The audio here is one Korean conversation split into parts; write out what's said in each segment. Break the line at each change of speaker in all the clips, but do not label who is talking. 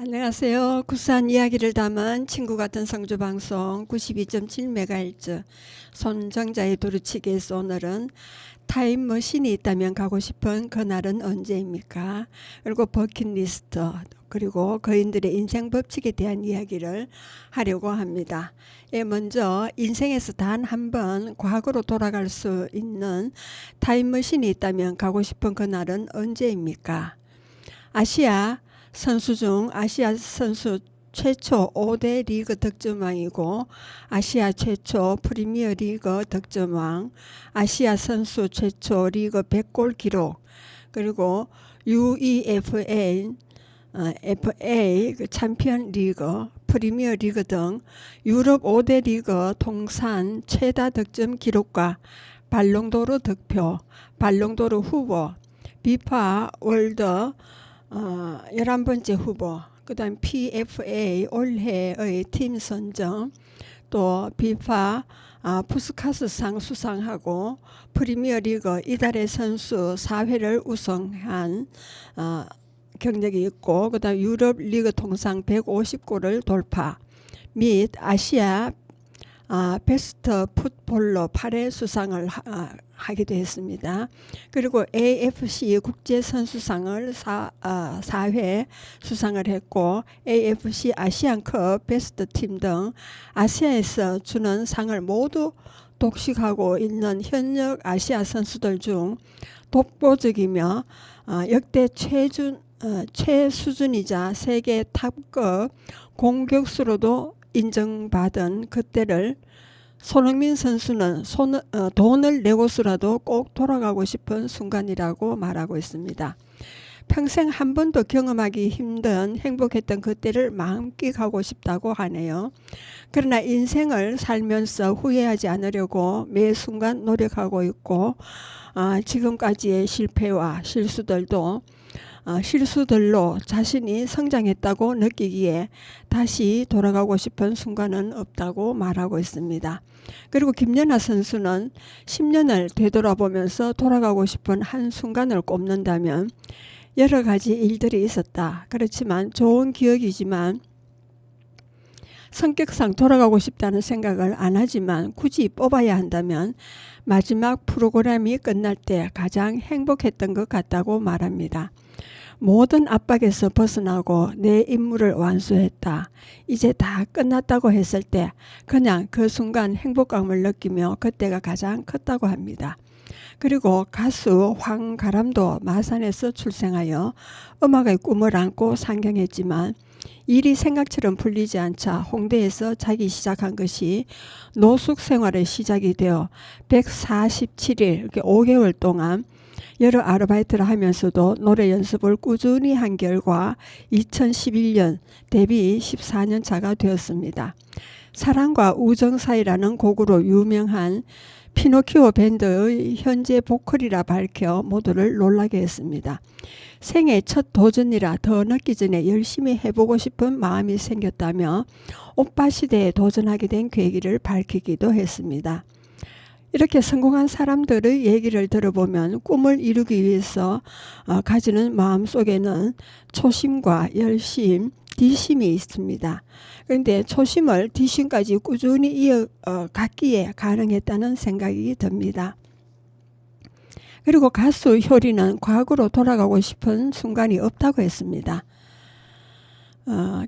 안녕하세요. 구수한 이야기를 담은 친구 같은 성주방송 92.7MHz 손정자의 두루치기에서 오늘은 타임머신이 있다면 가고 싶은 그날은 언제입니까? 그리고 버킷리스트 그리고 거인들의 인생 법칙에 대한 이야기를 하려고 합니다. 먼저 인생에서 단 한 번 과거로 돌아갈 수 있는 타임머신이 있다면 가고 싶은 그날은 언제입니까? 아시아 선수 최초 5대 리그 득점왕이고 아시아 최초 프리미어 리그 득점왕, 아시아 선수 최초 리그 100골 기록, 그리고 UEFA FA 챔피언 리그, 프리미어 리그 등 유럽 5대 리그 통산 최다 득점 기록과 발롱도르 득표, 발롱도르 후보, 비파 월드 11번째 후보, 그 다음 PFA 올해의 팀 선정, 또 비파 푸스카스상 수상하고 프리미어리그 이달의 선수 4회를 우승한 경력이 있고, 그 다음 유럽 리그 통상 150골을 돌파 및 아시아 베스트 풋볼러 8회 수상을 하기도 했습니다. 그리고 AFC 국제선수상을 4회 수상을 했고 AFC 아시안컵 베스트 팀 등 아시아에서 주는 상을 모두 독식하고 있는 현역 아시아 선수들 중 독보적이며 역대 최수준이자 세계 탑급 공격수로도 인정받은 그때를 손흥민 선수는 돈을 내고서라도 꼭 돌아가고 싶은 순간이라고 말하고 있습니다. 평생 한 번도 경험하기 힘든 행복했던 그때를 만끽하고 싶다고 하네요. 그러나 인생을 살면서 후회하지 않으려고 매 순간 노력하고 있고 지금까지의 실패와 실수들로 자신이 성장했다고 느끼기에 다시 돌아가고 싶은 순간은 없다고 말하고 있습니다. 그리고 김연아 선수는 10년을 되돌아보면서 돌아가고 싶은 한 순간을 꼽는다면 여러 가지 일들이 있었다. 그렇지만 좋은 기억이지만 성격상 돌아가고 싶다는 생각을 안 하지만 굳이 뽑아야 한다면 마지막 프로그램이 끝날 때 가장 행복했던 것 같다고 말합니다. 모든 압박에서 벗어나고 내 임무를 완수했다. 이제 다 끝났다고 했을 때 그냥 그 순간 행복감을 느끼며 그때가 가장 컸다고 합니다. 그리고 가수 황가람도 마산에서 출생하여 음악의 꿈을 안고 상경했지만 일이 생각처럼 풀리지 않자 홍대에서 자기 시작한 것이 노숙 생활의 시작이 되어 147일 5개월 동안 여러 아르바이트를 하면서도 노래 연습을 꾸준히 한 결과 2011년 데뷔 14년 차가 되었습니다. 사랑과 우정 사이라는 곡으로 유명한 피노키오 밴드의 현재 보컬이라 밝혀 모두를 놀라게 했습니다. 생애 첫 도전이라 더 늦기 전에 열심히 해보고 싶은 마음이 생겼다며 오빠 시대에 도전하게 된 계기를 밝히기도 했습니다. 이렇게 성공한 사람들의 얘기를 들어보면 꿈을 이루기 위해서 가지는 마음속에는 초심과 열심, 뒤심이 있습니다. 그런데 초심을 뒤심까지 꾸준히 이어갔기에 가능했다는 생각이 듭니다. 그리고 가수 효리는 과거로 돌아가고 싶은 순간이 없다고 했습니다.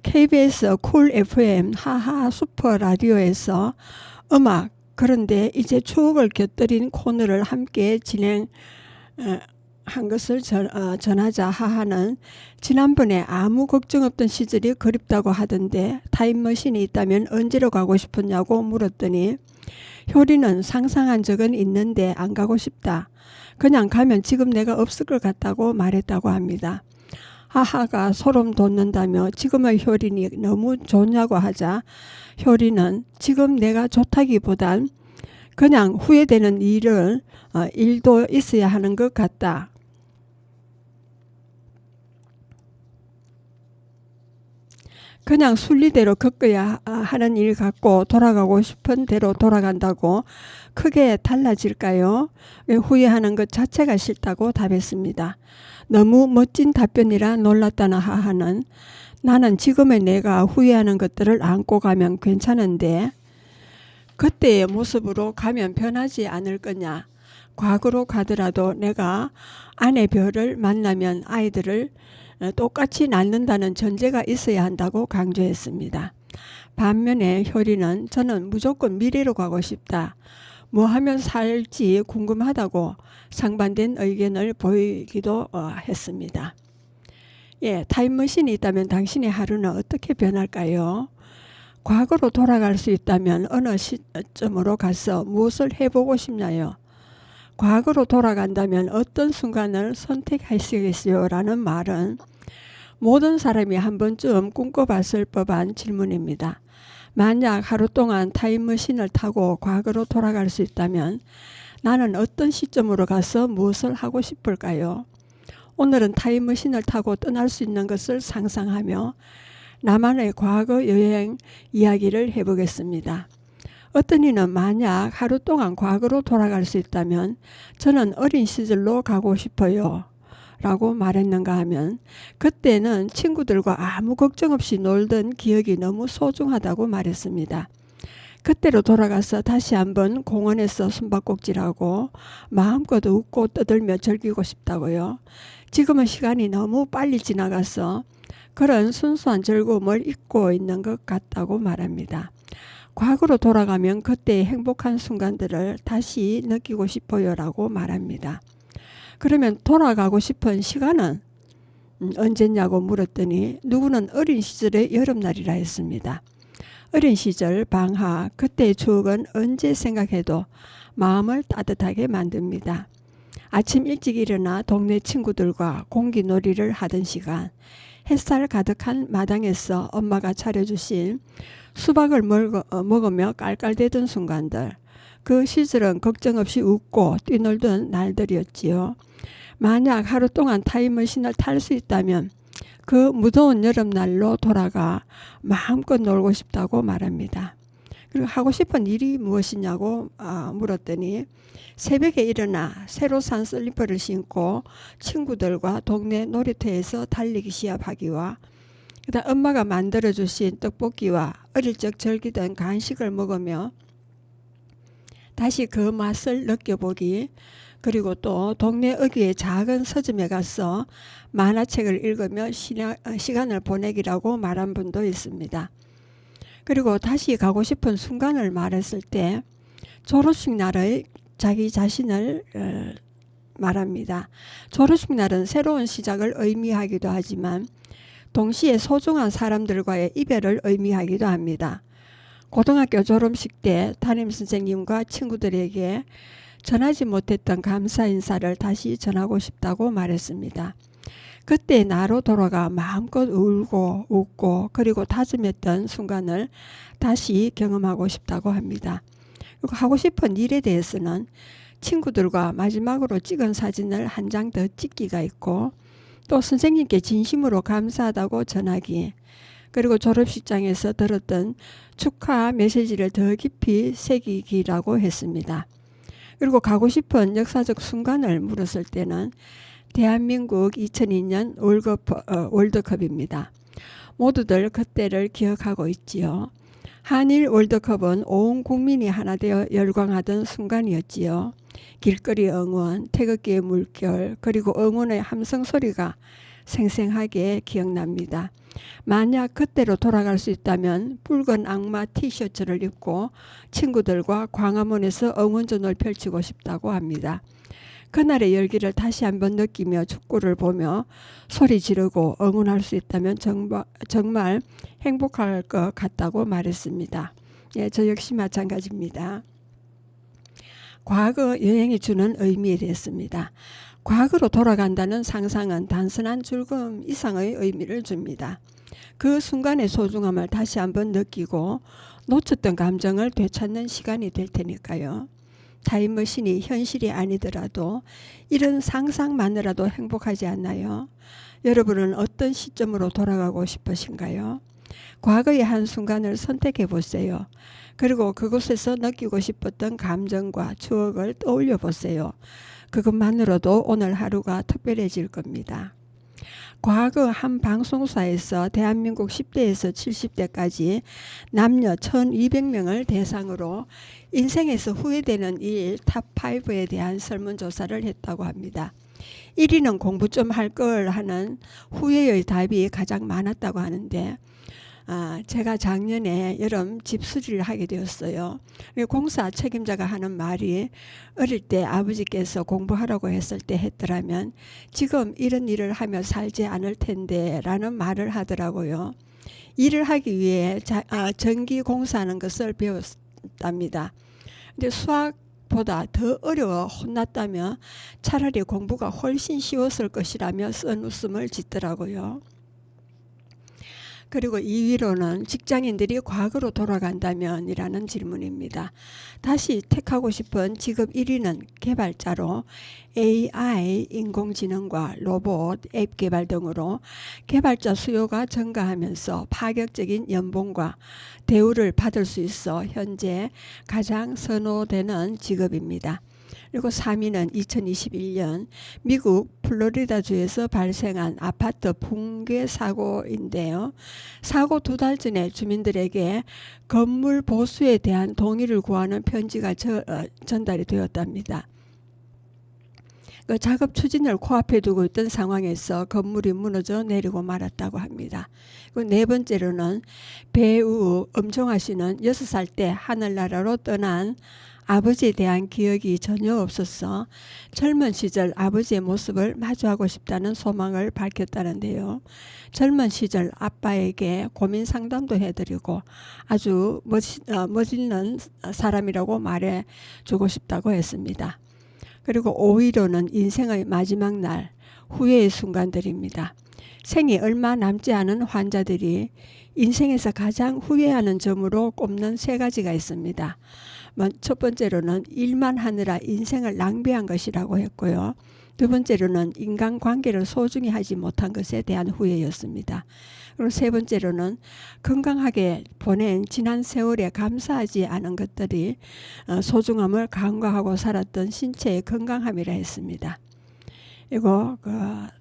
KBS 쿨 FM 하하 슈퍼 라디오에서 음악 그런데 이제 추억을 곁들인 코너를 함께 진행한 것을 전하자 하하는 지난번에 아무 걱정 없던 시절이 그립다고 하던데 타임머신이 있다면 언제로 가고 싶었냐고 물었더니 효리는 상상한 적은 있는데 안 가고 싶다. 그냥 가면 지금 내가 없을 것 같다고 말했다고 합니다. 하하가 소름 돋는다며 지금의 효린이 너무 좋냐고 하자 효리는 지금 내가 좋다기보단 그냥 후회되는 일도 있어야 하는 것 같다. 그냥 순리대로 겪어야 하는 일 같고 돌아가고 싶은 대로 돌아간다고 크게 달라질까요? 후회하는 것 자체가 싫다고 답했습니다. 너무 멋진 답변이라 놀랐다는 하하는 나는 지금의 내가 후회하는 것들을 안고 가면 괜찮은데 그때의 모습으로 가면 변하지 않을 거냐. 과거로 가더라도 내가 아내 별을 만나면 아이들을 똑같이 낳는다는 전제가 있어야 한다고 강조했습니다. 반면에 효리는 저는 무조건 미래로 가고 싶다. 뭐 하면 살지 궁금하다고 상반된 의견을 보이기도 했습니다. 예, 타임머신이 있다면 당신의 하루는 어떻게 변할까요? 과거로 돌아갈 수 있다면 어느 시점으로 가서 무엇을 해보고 싶나요? 과거로 돌아간다면 어떤 순간을 선택하시겠어요? 라는 말은 모든 사람이 한 번쯤 꿈꿔봤을 법한 질문입니다. 만약 하루 동안 타임머신을 타고 과거로 돌아갈 수 있다면 나는 어떤 시점으로 가서 무엇을 하고 싶을까요? 오늘은 타임머신을 타고 떠날 수 있는 것을 상상하며 나만의 과거 여행 이야기를 해보겠습니다. 어떤 이는 만약 하루 동안 과거로 돌아갈 수 있다면 저는 어린 시절로 가고 싶어요 라고 말했는가 하면 그때는 친구들과 아무 걱정 없이 놀던 기억이 너무 소중하다고 말했습니다. 그때로 돌아가서 다시 한번 공원에서 숨바꼭질하고 마음껏 웃고 떠들며 즐기고 싶다고요. 지금은 시간이 너무 빨리 지나가서 그런 순수한 즐거움을 잊고 있는 것 같다고 말합니다. 과거로 돌아가면 그때의 행복한 순간들을 다시 느끼고 싶어요 라고 말합니다. 그러면 돌아가고 싶은 시간은 언제냐고 물었더니 누구는 어린 시절의 여름날이라 했습니다. 어린 시절 방학 그때의 추억은 언제 생각해도 마음을 따뜻하게 만듭니다. 아침 일찍 일어나 동네 친구들과 공기놀이를 하던 시간, 햇살 가득한 마당에서 엄마가 차려주신 수박을 먹으며 깔깔대던 순간들, 그 시절은 걱정 없이 웃고 뛰놀던 날들이었지요. 만약 하루 동안 타임머신을 탈 수 있다면 그 무더운 여름날로 돌아가 마음껏 놀고 싶다고 말합니다. 그리고 하고 싶은 일이 무엇이냐고 물었더니 새벽에 일어나 새로 산 슬리퍼를 신고 친구들과 동네 놀이터에서 달리기 시합하기와 그다음 엄마가 만들어주신 떡볶이와 어릴 적 즐기던 간식을 먹으며 다시 그 맛을 느껴보기, 그리고 또 동네 어귀의 작은 서점에 가서 만화책을 읽으며 시간을 보내기라고 말한 분도 있습니다. 그리고 다시 가고 싶은 순간을 말했을 때 졸업식 날의 자기 자신을 말합니다. 졸업식 날은 새로운 시작을 의미하기도 하지만 동시에 소중한 사람들과의 이별을 의미하기도 합니다. 고등학교 졸업식 때 담임선생님과 친구들에게 전하지 못했던 감사 인사를 다시 전하고 싶다고 말했습니다. 그때 나로 돌아가 마음껏 울고 웃고 그리고 다짐했던 순간을 다시 경험하고 싶다고 합니다. 그리고 하고 싶은 일에 대해서는 친구들과 마지막으로 찍은 사진을 한 장 더 찍기가 있고 또 선생님께 진심으로 감사하다고 전하기, 그리고 졸업식장에서 들었던 축하 메시지를 더 깊이 새기기라고 했습니다. 그리고 가고 싶은 역사적 순간을 물었을 때는 대한민국 2002년 월드컵입니다. 모두들 그때를 기억하고 있지요. 한일 월드컵은 온 국민이 하나 되어 열광하던 순간이었지요. 길거리 응원, 태극기의 물결, 그리고 응원의 함성 소리가 생생하게 기억납니다. 만약 그때로 돌아갈 수 있다면 붉은 악마 티셔츠를 입고 친구들과 광화문에서 응원전을 펼치고 싶다고 합니다. 그날의 열기를 다시 한번 느끼며 축구를 보며 소리 지르고 응원할 수 있다면 정말 행복할 것 같다고 말했습니다. 예, 저 역시 마찬가지입니다. 과거 여행이 주는 의미에 대해서입니다. 과거로 돌아간다는 상상은 단순한 즐거움 이상의 의미를 줍니다. 그 순간의 소중함을 다시 한번 느끼고 놓쳤던 감정을 되찾는 시간이 될 테니까요. 타임머신이 현실이 아니더라도 이런 상상만으로도 행복하지 않나요? 여러분은 어떤 시점으로 돌아가고 싶으신가요? 과거의 한순간을 선택해 보세요. 그리고 그곳에서 느끼고 싶었던 감정과 추억을 떠올려 보세요. 그것만으로도 오늘 하루가 특별해질 겁니다. 과거 한 방송사에서 대한민국 10대에서 70대까지 남녀 1200명을 대상으로 인생에서 후회되는 일 탑5에 대한 설문조사를 했다고 합니다. 1위는 공부 좀 할 걸 하는 후회의 답이 가장 많았다고 하는데, 제가 작년에 여름 집수리를 하게 되었어요. 공사 책임자가 하는 말이 어릴 때 아버지께서 공부하라고 했을 때 했더라면 지금 이런 일을 하며 살지 않을 텐데 라는 말을 하더라고요. 일을 하기 위해 전기 공사하는 것을 배웠답니다. 근데 수학보다 더 어려워 혼났다며 차라리 공부가 훨씬 쉬웠을 것이라며 쓴 웃음을 짓더라고요. 그리고 2위로는 직장인들이 과거로 돌아간다면 이라는 질문입니다. 다시 택하고 싶은 직업 1위는 개발자로 AI, 인공지능과 로봇, 앱 개발 등으로 개발자 수요가 증가하면서 파격적인 연봉과 대우를 받을 수 있어 현재 가장 선호되는 직업입니다. 그리고 3위는 2021년 미국 플로리다주에서 발생한 아파트 붕괴 사고인데요. 사고 2달 전에 주민들에게 건물 보수에 대한 동의를 구하는 편지가 전달이 되었답니다. 그 작업 추진을 코앞에 두고 있던 상황에서 건물이 무너져 내리고 말았다고 합니다. 그 4번째로는 배우 엄정화 씨는 6살 때 하늘나라로 떠난 아버지에 대한 기억이 전혀 없어서 젊은 시절 아버지의 모습을 마주하고 싶다는 소망을 밝혔다는데요. 젊은 시절 아빠에게 고민 상담도 해드리고 아주 멋있는 사람이라고 말해주고 싶다고 했습니다. 그리고 5위로는 인생의 마지막 날, 후회의 순간들입니다. 생이 얼마 남지 않은 환자들이 인생에서 가장 후회하는 점으로 꼽는 3가지가 있습니다. 첫 번째로는 일만 하느라 인생을 낭비한 것이라고 했고요. 2번째로는 인간관계를 소중히 하지 못한 것에 대한 후회였습니다. 그리고 3번째로는 건강하게 보낸 지난 세월에 감사하지 않은 것들이 소중함을 간과하고 살았던 신체의 건강함이라 했습니다. 그리고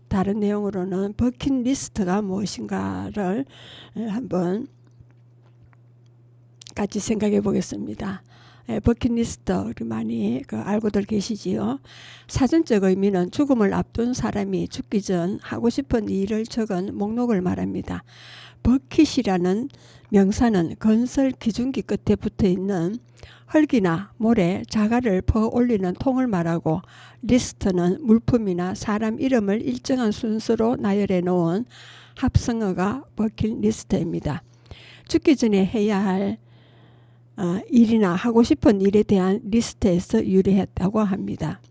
다른 내용으로는 버킷리스트가 무엇인가를 한번 같이 생각해 보겠습니다. 버킷리스트 우리 많이 알고들 계시지요. 사전적 의미는 죽음을 앞둔 사람이 죽기 전 하고 싶은 일을 적은 목록을 말합니다. 버킷이라는 명사는 건설 기준기 끝에 붙어있는 흙이나 모래, 자갈을 퍼 올리는 통을 말하고, 리스트는 물품이나 사람 이름을 일정한 순서로 나열해 놓은 합성어가 버킷리스트입니다. 죽기 전에 해야 할 일이나 하고 싶은 일에 대한 리스트에서 유래했다고 합니다.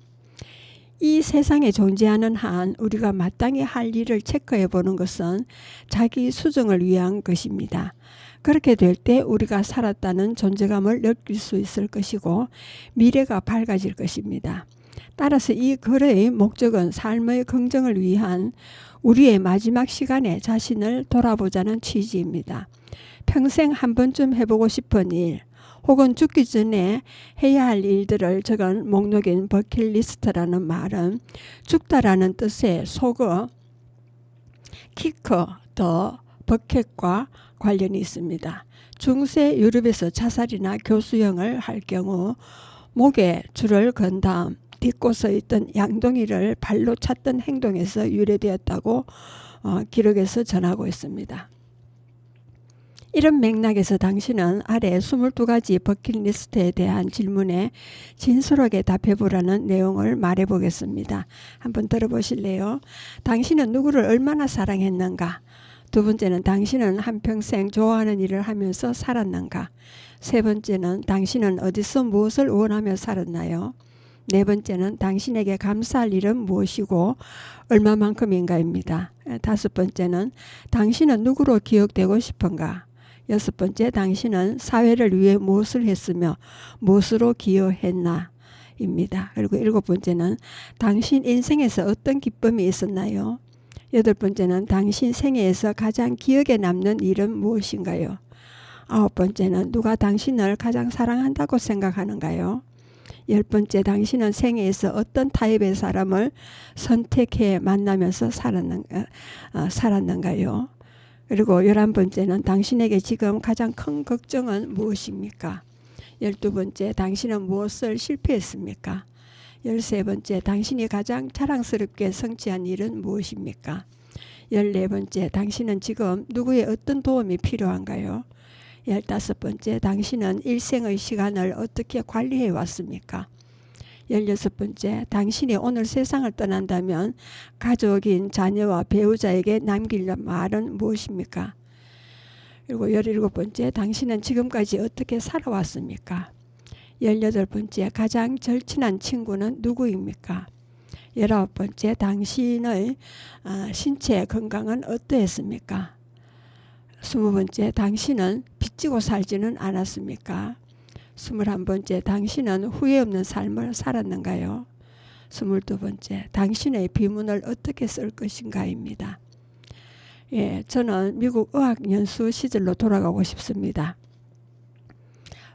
이 세상에 존재하는 한 우리가 마땅히 할 일을 체크해 보는 것은 자기 수정을 위한 것입니다. 그렇게 될 때 우리가 살았다는 존재감을 느낄 수 있을 것이고 미래가 밝아질 것입니다. 따라서 이 글의 목적은 삶의 긍정을 위한 우리의 마지막 시간에 자신을 돌아보자는 취지입니다. 평생 한 번쯤 해보고 싶은 일, 혹은 죽기 전에 해야 할 일들을 적은 목록인 버킷리스트라는 말은 죽다라는 뜻의 속어 키커 더 버켓과 관련이 있습니다. 중세 유럽에서 자살이나 교수형을 할 경우 목에 줄을 건 다음 딛고 서 있던 양동이를 발로 찼던 행동에서 유래되었다고 기록에서 전하고 있습니다. 이런 맥락에서 당신은 아래 22가지 버킷리스트에 대한 질문에 진솔하게 답해보라는 내용을 말해보겠습니다. 한번 들어보실래요? 당신은 누구를 얼마나 사랑했는가? 2번째는 당신은 한평생 좋아하는 일을 하면서 살았는가? 3번째는 당신은 어디서 무엇을 원하며 살았나요? 4번째는 당신에게 감사할 일은 무엇이고 얼마만큼인가입니다. 5번째는 당신은 누구로 기억되고 싶은가? 6번째, 당신은 사회를 위해 무엇을 했으며 무엇으로 기여했나? 입니다. 그리고 7번째는 당신 인생에서 어떤 기쁨이 있었나요? 8번째는 당신 생애에서 가장 기억에 남는 일은 무엇인가요? 9번째는 누가 당신을 가장 사랑한다고 생각하는가요? 10번째, 당신은 생애에서 어떤 타입의 사람을 선택해 만나면서 살았는가요? 그리고 11번째는 당신에게 지금 가장 큰 걱정은 무엇입니까? 12번째, 당신은 무엇을 실패했습니까? 13번째, 당신이 가장 자랑스럽게 성취한 일은 무엇입니까? 14번째, 당신은 지금 누구의 어떤 도움이 필요한가요? 15번째, 당신은 일생의 시간을 어떻게 관리해 왔습니까? 16번째, 당신이 오늘 세상을 떠난다면 가족인 자녀와 배우자에게 남길 말은 무엇입니까? 그리고 17번째, 당신은 지금까지 어떻게 살아왔습니까? 18번째, 가장 절친한 친구는 누구입니까? 19번째, 당신의 신체 건강은 어떠했습니까? 20번째, 당신은 빚지고 살지는 않았습니까? 21번째, 당신은 후회 없는 삶을 살았는가요? 22번째, 당신의 비문을 어떻게 쓸 것인가입니다. 예, 저는 미국 어학연수 시절로 돌아가고 싶습니다.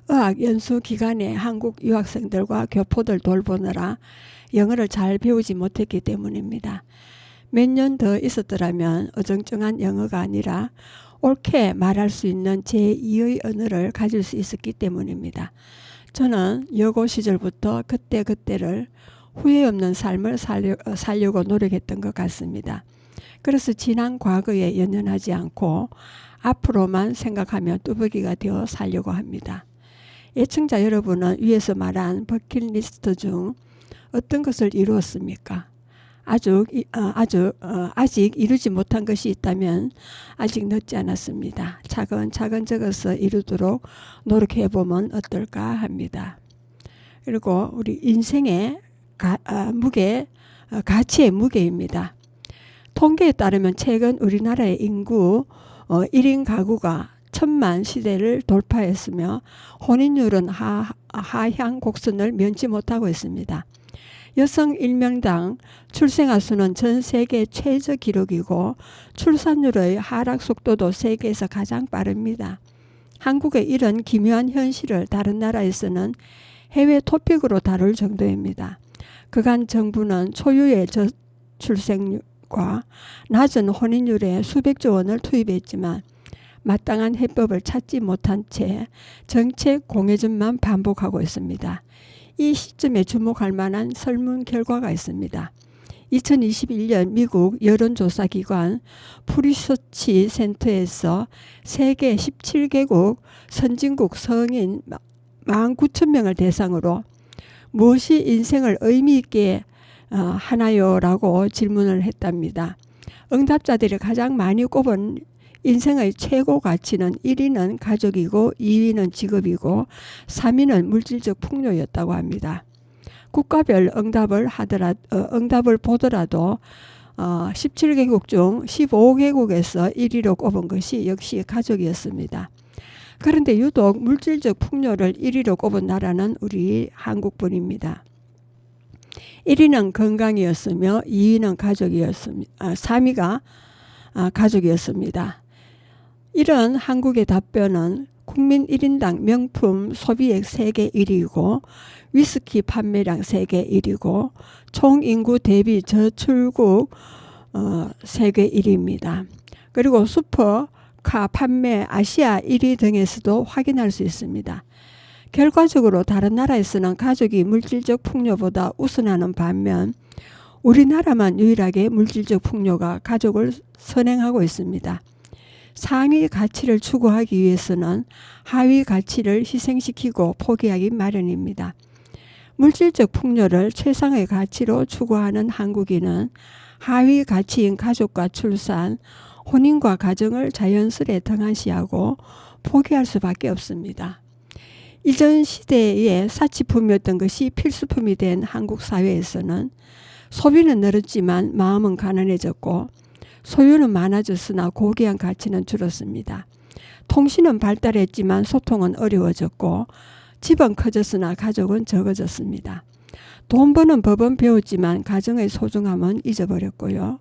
어학연수 기간에 한국 유학생들과 교포들 돌보느라 영어를 잘 배우지 못했기 때문입니다. 몇 년 더 있었더라면 어정쩡한 영어가 아니라 옳게 말할 수 있는 제2의 언어를 가질 수 있었기 때문입니다. 저는 여고 시절부터 그때그때를 후회 없는 삶을 살려고 노력했던 것 같습니다. 그래서 지난 과거에 연연하지 않고 앞으로만 생각하며 뚜벅이가 되어 살려고 합니다. 애청자 여러분은 위에서 말한 버킷리스트 중 어떤 것을 이루었습니까? 아직 이루지 못한 것이 있다면 아직 늦지 않았습니다. 차근차근 적어서 이루도록 노력해보면 어떨까 합니다. 그리고 우리 인생의 가치의 무게입니다. 통계에 따르면 최근 우리나라의 인구 1인 가구가 1000만 시대를 돌파했으며 혼인율은 하향 곡선을 면치 못하고 있습니다. 여성 1명당 출생아 수는 전 세계 최저 기록이고 출산율의 하락 속도도 세계에서 가장 빠릅니다. 한국의 이런 기묘한 현실을 다른 나라에서는 해외 토픽으로 다룰 정도입니다. 그간 정부는 초유의 저출생률과 낮은 혼인율에 수백조 원을 투입했지만 마땅한 해법을 찾지 못한 채 정책 공회전만 반복하고 있습니다. 이 시점에 주목할 만한 설문 결과가 있습니다. 2021년 미국 여론조사기관 프리서치 센터에서 세계 17개국 선진국 성인 19,000명을 대상으로 무엇이 인생을 의미있게 하나요? 라고 질문을 했답니다. 응답자들이 가장 많이 꼽은 인생의 최고 가치는 1위는 가족이고 2위는 직업이고 3위는 물질적 풍요였다고 합니다. 국가별 응답을 보더라도 17개국 중 15개국에서 1위로 꼽은 것이 역시 가족이었습니다. 그런데 유독 물질적 풍요를 1위로 꼽은 나라는 우리 한국뿐입니다. 1위는 건강이었으며 2위는 가족이었습니다. 3위가 가족이었습니다. 이런 한국의 답변은 국민 1인당 명품 소비액 세계 1위고 위스키 판매량 세계 1위고 총인구 대비 저출국 세계 1위입니다. 그리고 슈퍼카 판매 아시아 1위 등에서도 확인할 수 있습니다. 결과적으로 다른 나라에서는 가족이 물질적 풍요보다 우선하는 반면 우리나라만 유일하게 물질적 풍요가 가족을 선행하고 있습니다. 상위 가치를 추구하기 위해서는 하위 가치를 희생시키고 포기하기 마련입니다. 물질적 풍요를 최상의 가치로 추구하는 한국인은 하위 가치인 가족과 출산, 혼인과 가정을 자연스레 등한시하고 포기할 수밖에 없습니다. 이전 시대에 사치품이었던 것이 필수품이 된 한국 사회에서는 소비는 늘었지만 마음은 가난해졌고 소유는 많아졌으나 고귀한 가치는 줄었습니다. 통신은 발달했지만 소통은 어려워졌고 집은 커졌으나 가족은 적어졌습니다. 돈 버는 법은 배웠지만 가정의 소중함은 잊어버렸고요.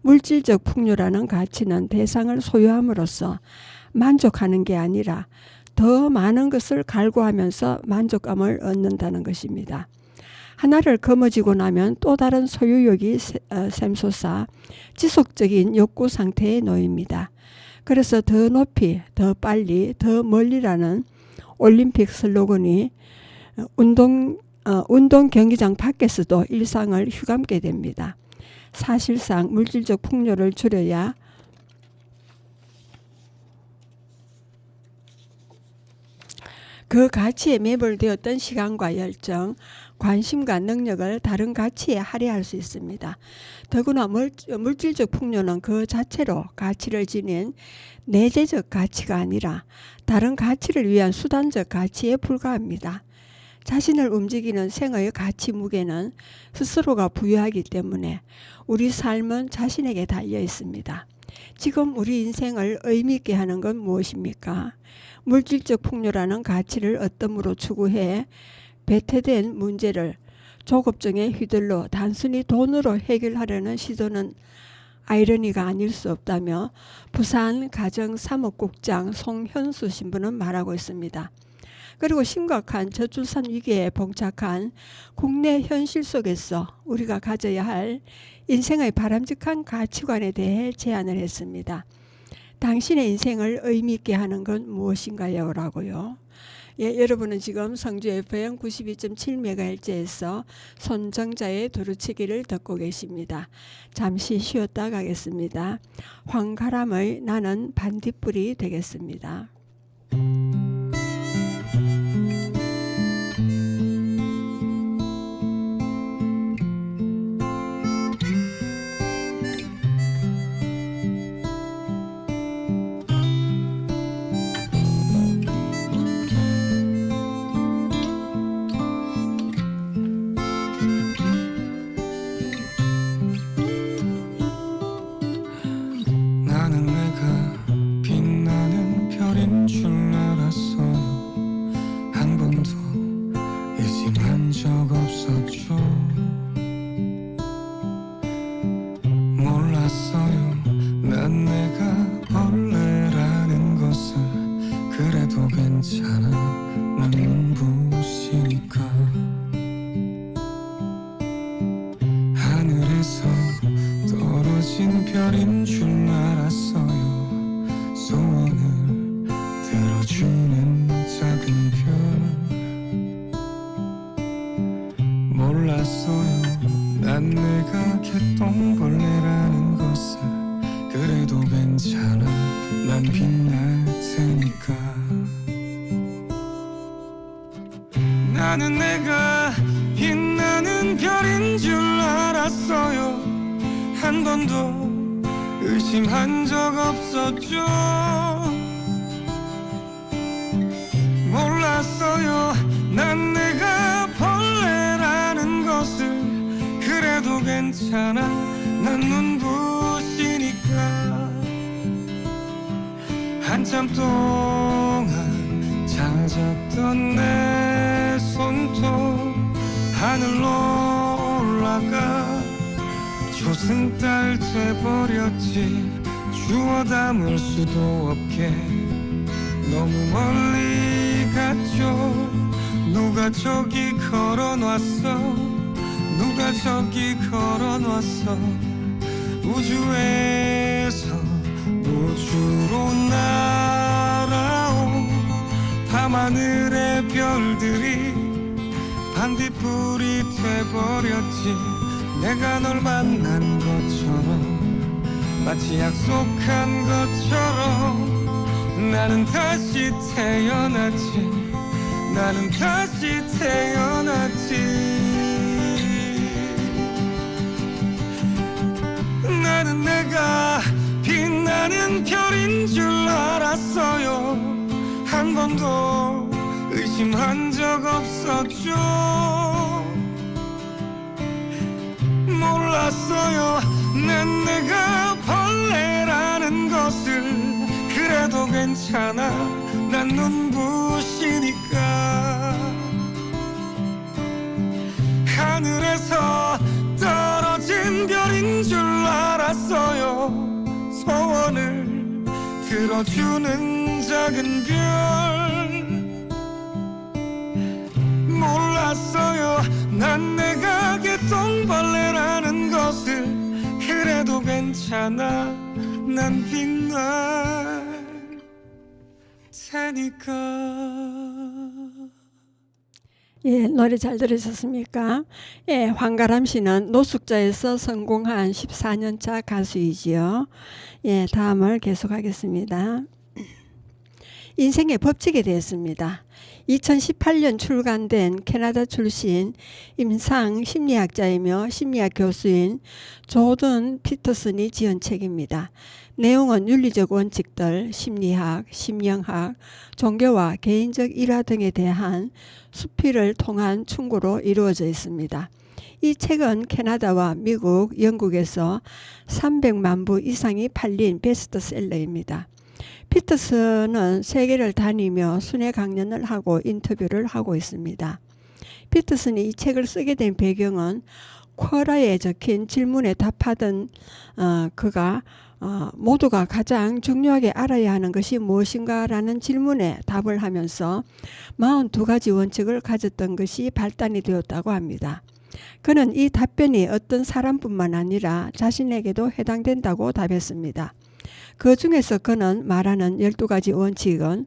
물질적 풍요라는 가치는 대상을 소유함으로써 만족하는 게 아니라 더 더 많은 것을 갈구하면서 만족감을 얻는다는 것입니다. 하나를 거머쥐고 나면 또 다른 소유욕이 샘솟아 지속적인 욕구 상태에 놓입니다. 그래서 더 높이, 더 빨리, 더 멀리라는 올림픽 슬로건이 운동 경기장 밖에서도 일상을 휘감게 됩니다. 사실상 물질적 풍요를 줄여야 그 가치에 매몰되었던 시간과 열정, 관심과 능력을 다른 가치에 할애할 수 있습니다. 더구나 물질적 풍요는 그 자체로 가치를 지닌 내재적 가치가 아니라 다른 가치를 위한 수단적 가치에 불과합니다. 자신을 움직이는 생의 가치 무게는 스스로가 부여하기 때문에 우리 삶은 자신에게 달려 있습니다. 지금 우리 인생을 의미 있게 하는 건 무엇입니까? 물질적 풍요라는 가치를 어떤 추구해 배태된 문제를 조급증에 휘둘러 단순히 돈으로 해결하려는 시도는 아이러니가 아닐 수 없다며 부산 가정사무국장 송현수 신부는 말하고 있습니다. 그리고 심각한 저출산 위기에 봉착한 국내 현실 속에서 우리가 가져야 할 인생의 바람직한 가치관에 대해 제안을 했습니다. 당신의 인생을 의미 있게 하는 건 무엇인가요? 라고요. 예, 여러분은 지금 성주 FM 92.7MHz에서 손정자의 두루치기를 듣고 계십니다. 잠시 쉬었다 가겠습니다. 황가람의 나는 반딧불이 되겠습니다.
별인 줄 알았어요. 소원을 들어주는 작은 별. 몰랐어요. 난 내가 개똥벌레라는 것을. 그래도 괜찮아. 난 빛날 테니까. 나는 내가 빛나는 별인 줄 알았어요. 한 번도 의심한 적 없었죠. 몰랐어요. 난 내가 벌레라는 것을. 그래도 괜찮아. 난 눈부시니까. 한참 동안 찾았던 내 손톱 하늘로 올라가 조승달 돼버렸지. 주워 담을 수도 없게 너무 멀리 갔죠. 누가 저기 걸어놨어. 누가 저기 걸어놨어. 우주에서 우주로 날아온 밤하늘의 별들이 반딧불이 돼버렸지. 내가 널 만난 것처럼 마치 약속한 것처럼 나는 다시 태어났지. 나는 다시 태어났지. 나는 내가 빛나는 별인 줄 알았어요. 한 번도 의심한 적 없었죠. 몰랐어요. 난 내가 벌레라는 것을. 그래도 괜찮아. 난 눈부시니까. 하늘에서 떨어진 별인 줄 알았어요. 소원을 들어주는 작은 별. 몰랐어요. 난 내가 개똥벌레라는 것을. 그래도 괜찮아, 난 빛날 테니까.
예, 노래 잘 들으셨습니까? 예, 황가람 씨는 노숙자에서 성공한 14년차 가수이지요. 예, 다음을 계속하겠습니다. 인생의 법칙에 대해서입니다. 2018년 출간된 캐나다 출신 임상 심리학자이며 심리학 교수인 조던 피터슨이 지은 책입니다. 내용은 윤리적 원칙들, 심리학, 심령학, 종교와 개인적 일화 등에 대한 수필을 통한 충고로 이루어져 있습니다. 이 책은 캐나다와 미국, 영국에서 300만 부 이상이 팔린 베스트셀러입니다. 피터슨은 세계를 다니며 순회 강연을 하고 인터뷰를 하고 있습니다. 피터슨이 이 책을 쓰게 된 배경은 쿼라에 적힌 질문에 답하던 그가 모두가 가장 중요하게 알아야 하는 것이 무엇인가 라는 질문에 답을 하면서 42가지 원칙을 가졌던 것이 발단이 되었다고 합니다. 그는 이 답변이 어떤 사람뿐만 아니라 자신에게도 해당된다고 답했습니다. 그 중에서 그는 말하는 12가지 원칙은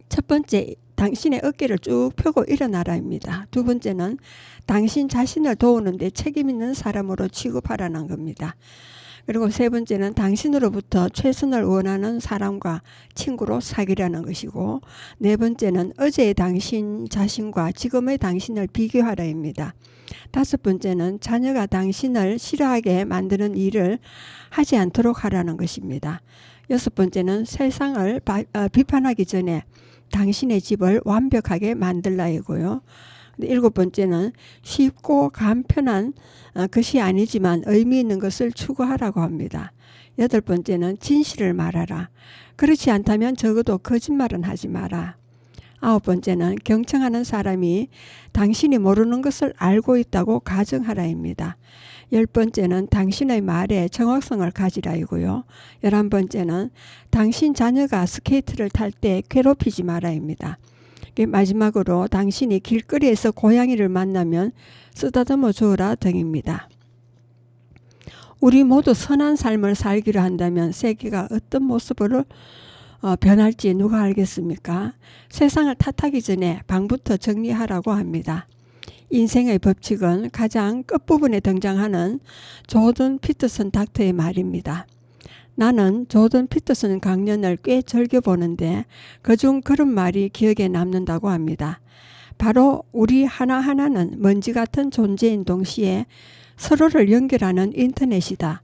첫 번째, 당신의 어깨를 쭉 펴고 일어나라입니다. 두 번째는 당신 자신을 도우는 데 책임 있는 사람으로 취급하라는 겁니다. 그리고 세 번째는 당신으로부터 최선을 원하는 사람과 친구로 사귀라는 것이고, 네 번째는 어제의 당신 자신과 지금의 당신을 비교하라입니다. 다섯 번째는 자녀가 당신을 싫어하게 만드는 일을 하지 않도록 하라는 것입니다. 여섯 번째는 세상을 비판하기 전에 당신의 집을 완벽하게 만들라이고요. 일곱 번째는 쉽고 간편한 것이 아니지만 의미 있는 것을 추구하라고 합니다. 여덟 번째는 진실을 말하라. 그렇지 않다면 적어도 거짓말은 하지 마라. 아홉 번째는 경청하는 사람이 당신이 모르는 것을 알고 있다고 가정하라입니다. 열 번째는 당신의 말에 정확성을 가지라이고요. 11번째는 당신 자녀가 스케이트를 탈 때 괴롭히지 마라입니다. 마지막으로 당신이 길거리에서 고양이를 만나면 쓰다듬어 주어라 등입니다. 우리 모두 선한 삶을 살기로 한다면 세계가 어떤 모습으로 변할지 누가 알겠습니까? 세상을 탓하기 전에 방부터 정리하라고 합니다. 인생의 법칙은 가장 끝부분에 등장하는 조던 피터슨 닥터의 말입니다. 나는 조던 피터슨 강연을 꽤 즐겨보는데 그중 그런 말이 기억에 남는다고 합니다. 바로 우리 하나하나는 먼지 같은 존재인 동시에 서로를 연결하는 인터넷이다.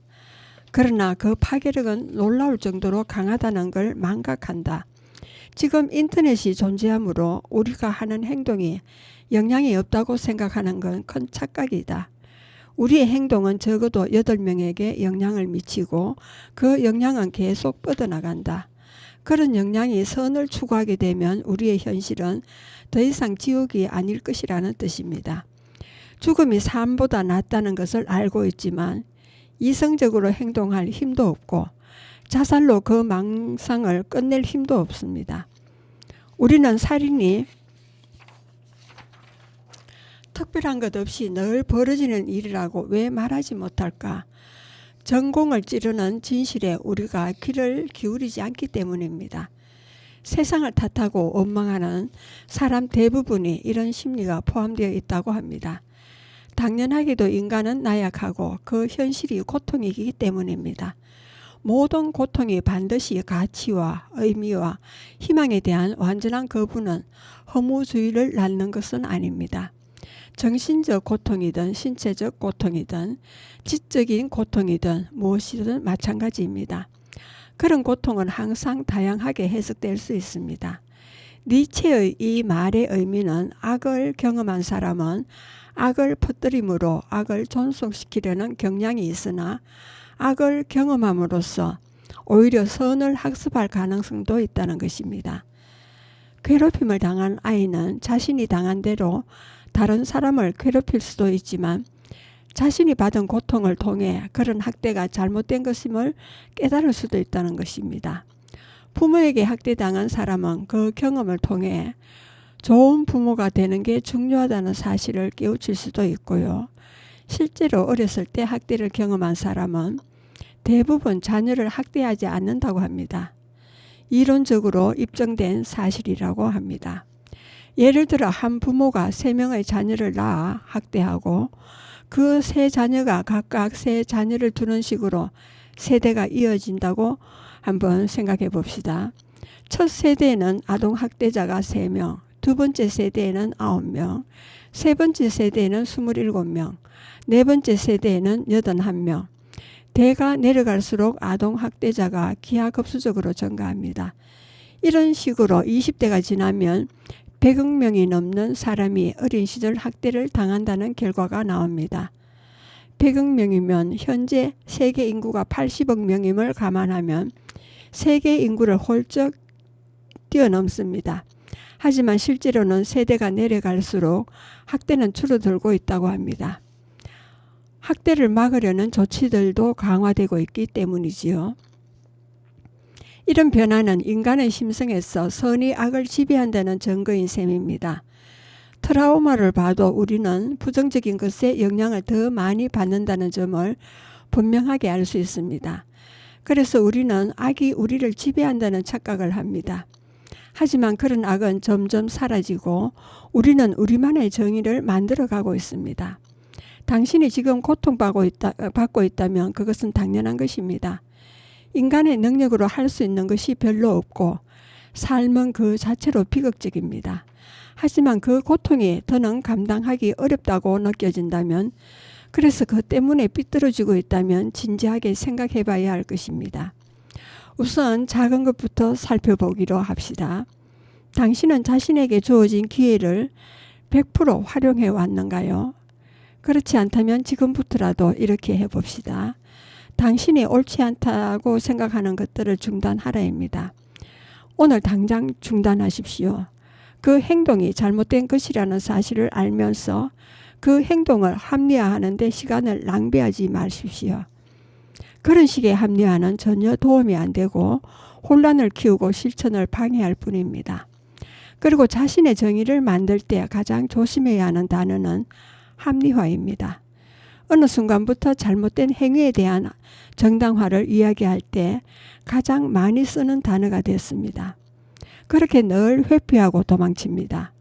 그러나 그 파괴력은 놀라울 정도로 강하다는 걸 망각한다. 지금 인터넷이 존재하므로 우리가 하는 행동이 영향이 없다고 생각하는 건 큰 착각이다. 우리의 행동은 적어도 8명에게 영향을 미치고 그 영향은 계속 뻗어나간다. 그런 영향이 선을 추구하게 되면 우리의 현실은 더 이상 지옥이 아닐 것이라는 뜻입니다. 죽음이 삶보다 낫다는 것을 알고 있지만 이성적으로 행동할 힘도 없고 자살로 그 망상을 끝낼 힘도 없습니다. 우리는 살인이 특별한 것 없이 늘 벌어지는 일이라고 왜 말하지 못할까? 전공을 찌르는 진실에 우리가 귀를 기울이지 않기 때문입니다. 세상을 탓하고 원망하는 사람 대부분이 이런 심리가 포함되어 있다고 합니다. 당연하게도 인간은 나약하고 그 현실이 고통이기 때문입니다. 모든 고통이 반드시 가치와 의미와 희망에 대한 완전한 거부는 허무주의를 낳는 것은 아닙니다. 정신적 고통이든 신체적 고통이든 지적인 고통이든 무엇이든 마찬가지입니다. 그런 고통은 항상 다양하게 해석될 수 있습니다. 니체의 이 말의 의미는 악을 경험한 사람은 악을 퍼뜨림으로 악을 존속시키려는 경향이 있으나 악을 경험함으로써 오히려 선을 학습할 가능성도 있다는 것입니다. 괴롭힘을 당한 아이는 자신이 당한 대로 다른 사람을 괴롭힐 수도 있지만 자신이 받은 고통을 통해 그런 학대가 잘못된 것임을 깨달을 수도 있다는 것입니다. 부모에게 학대당한 사람은 그 경험을 통해 좋은 부모가 되는 게 중요하다는 사실을 깨우칠 수도 있고요. 실제로 어렸을 때 학대를 경험한 사람은 대부분 자녀를 학대하지 않는다고 합니다. 이론적으로 입증된 사실이라고 합니다. 예를 들어 한 부모가 3명의 자녀를 낳아 학대하고 그 3자녀가 각각 3자녀를 두는 식으로 세대가 이어진다고 한번 생각해 봅시다. 첫 세대에는 아동학대자가 3명, 두 번째 세대에는 9명, 세 번째 세대에는 27명, 네 번째 세대에는 81명. 대가 내려갈수록 아동학대자가 기하급수적으로 증가합니다. 이런 식으로 20대가 지나면 100억 명이 넘는 사람이 어린 시절 학대를 당한다는 결과가 나옵니다. 100억 명이면 현재 세계 인구가 80억 명임을 감안하면 세계 인구를 홀쩍 뛰어넘습니다. 하지만 실제로는 세대가 내려갈수록 학대는 줄어들고 있다고 합니다. 학대를 막으려는 조치들도 강화되고 있기 때문이지요. 이런 변화는 인간의 심성에서 선이 악을 지배한다는 증거인 셈입니다. 트라우마를 봐도 우리는 부정적인 것에 영향을 더 많이 받는다는 점을 분명하게 알 수 있습니다. 그래서 우리는 악이 우리를 지배한다는 착각을 합니다. 하지만 그런 악은 점점 사라지고 우리는 우리만의 정의를 만들어가고 있습니다. 당신이 지금 고통받고 있다면 그것은 당연한 것입니다. 인간의 능력으로 할 수 있는 것이 별로 없고 삶은 그 자체로 비극적입니다. 하지만 그 고통이 더는 감당하기 어렵다고 느껴진다면, 그래서 그 때문에 삐뚤어지고 있다면 진지하게 생각해 봐야 할 것입니다. 우선 작은 것부터 살펴보기로 합시다. 당신은 자신에게 주어진 기회를 100% 활용해 왔는가요? 그렇지 않다면 지금부터라도 이렇게 해봅시다. 당신이 옳지 않다고 생각하는 것들을 중단하라입니다. 오늘 당장 중단하십시오. 그 행동이 잘못된 것이라는 사실을 알면서 그 행동을 합리화하는 데 시간을 낭비하지 마십시오. 그런 식의 합리화는 전혀 도움이 안 되고 혼란을 키우고 실천을 방해할 뿐입니다. 그리고 자신의 정의를 만들 때 가장 조심해야 하는 단어는 합리화입니다. 어느 순간부터 잘못된 행위에 대한 정당화를 이야기할 때 가장 많이 쓰는 단어가 됐습니다. 그렇게 늘 회피하고 도망칩니다.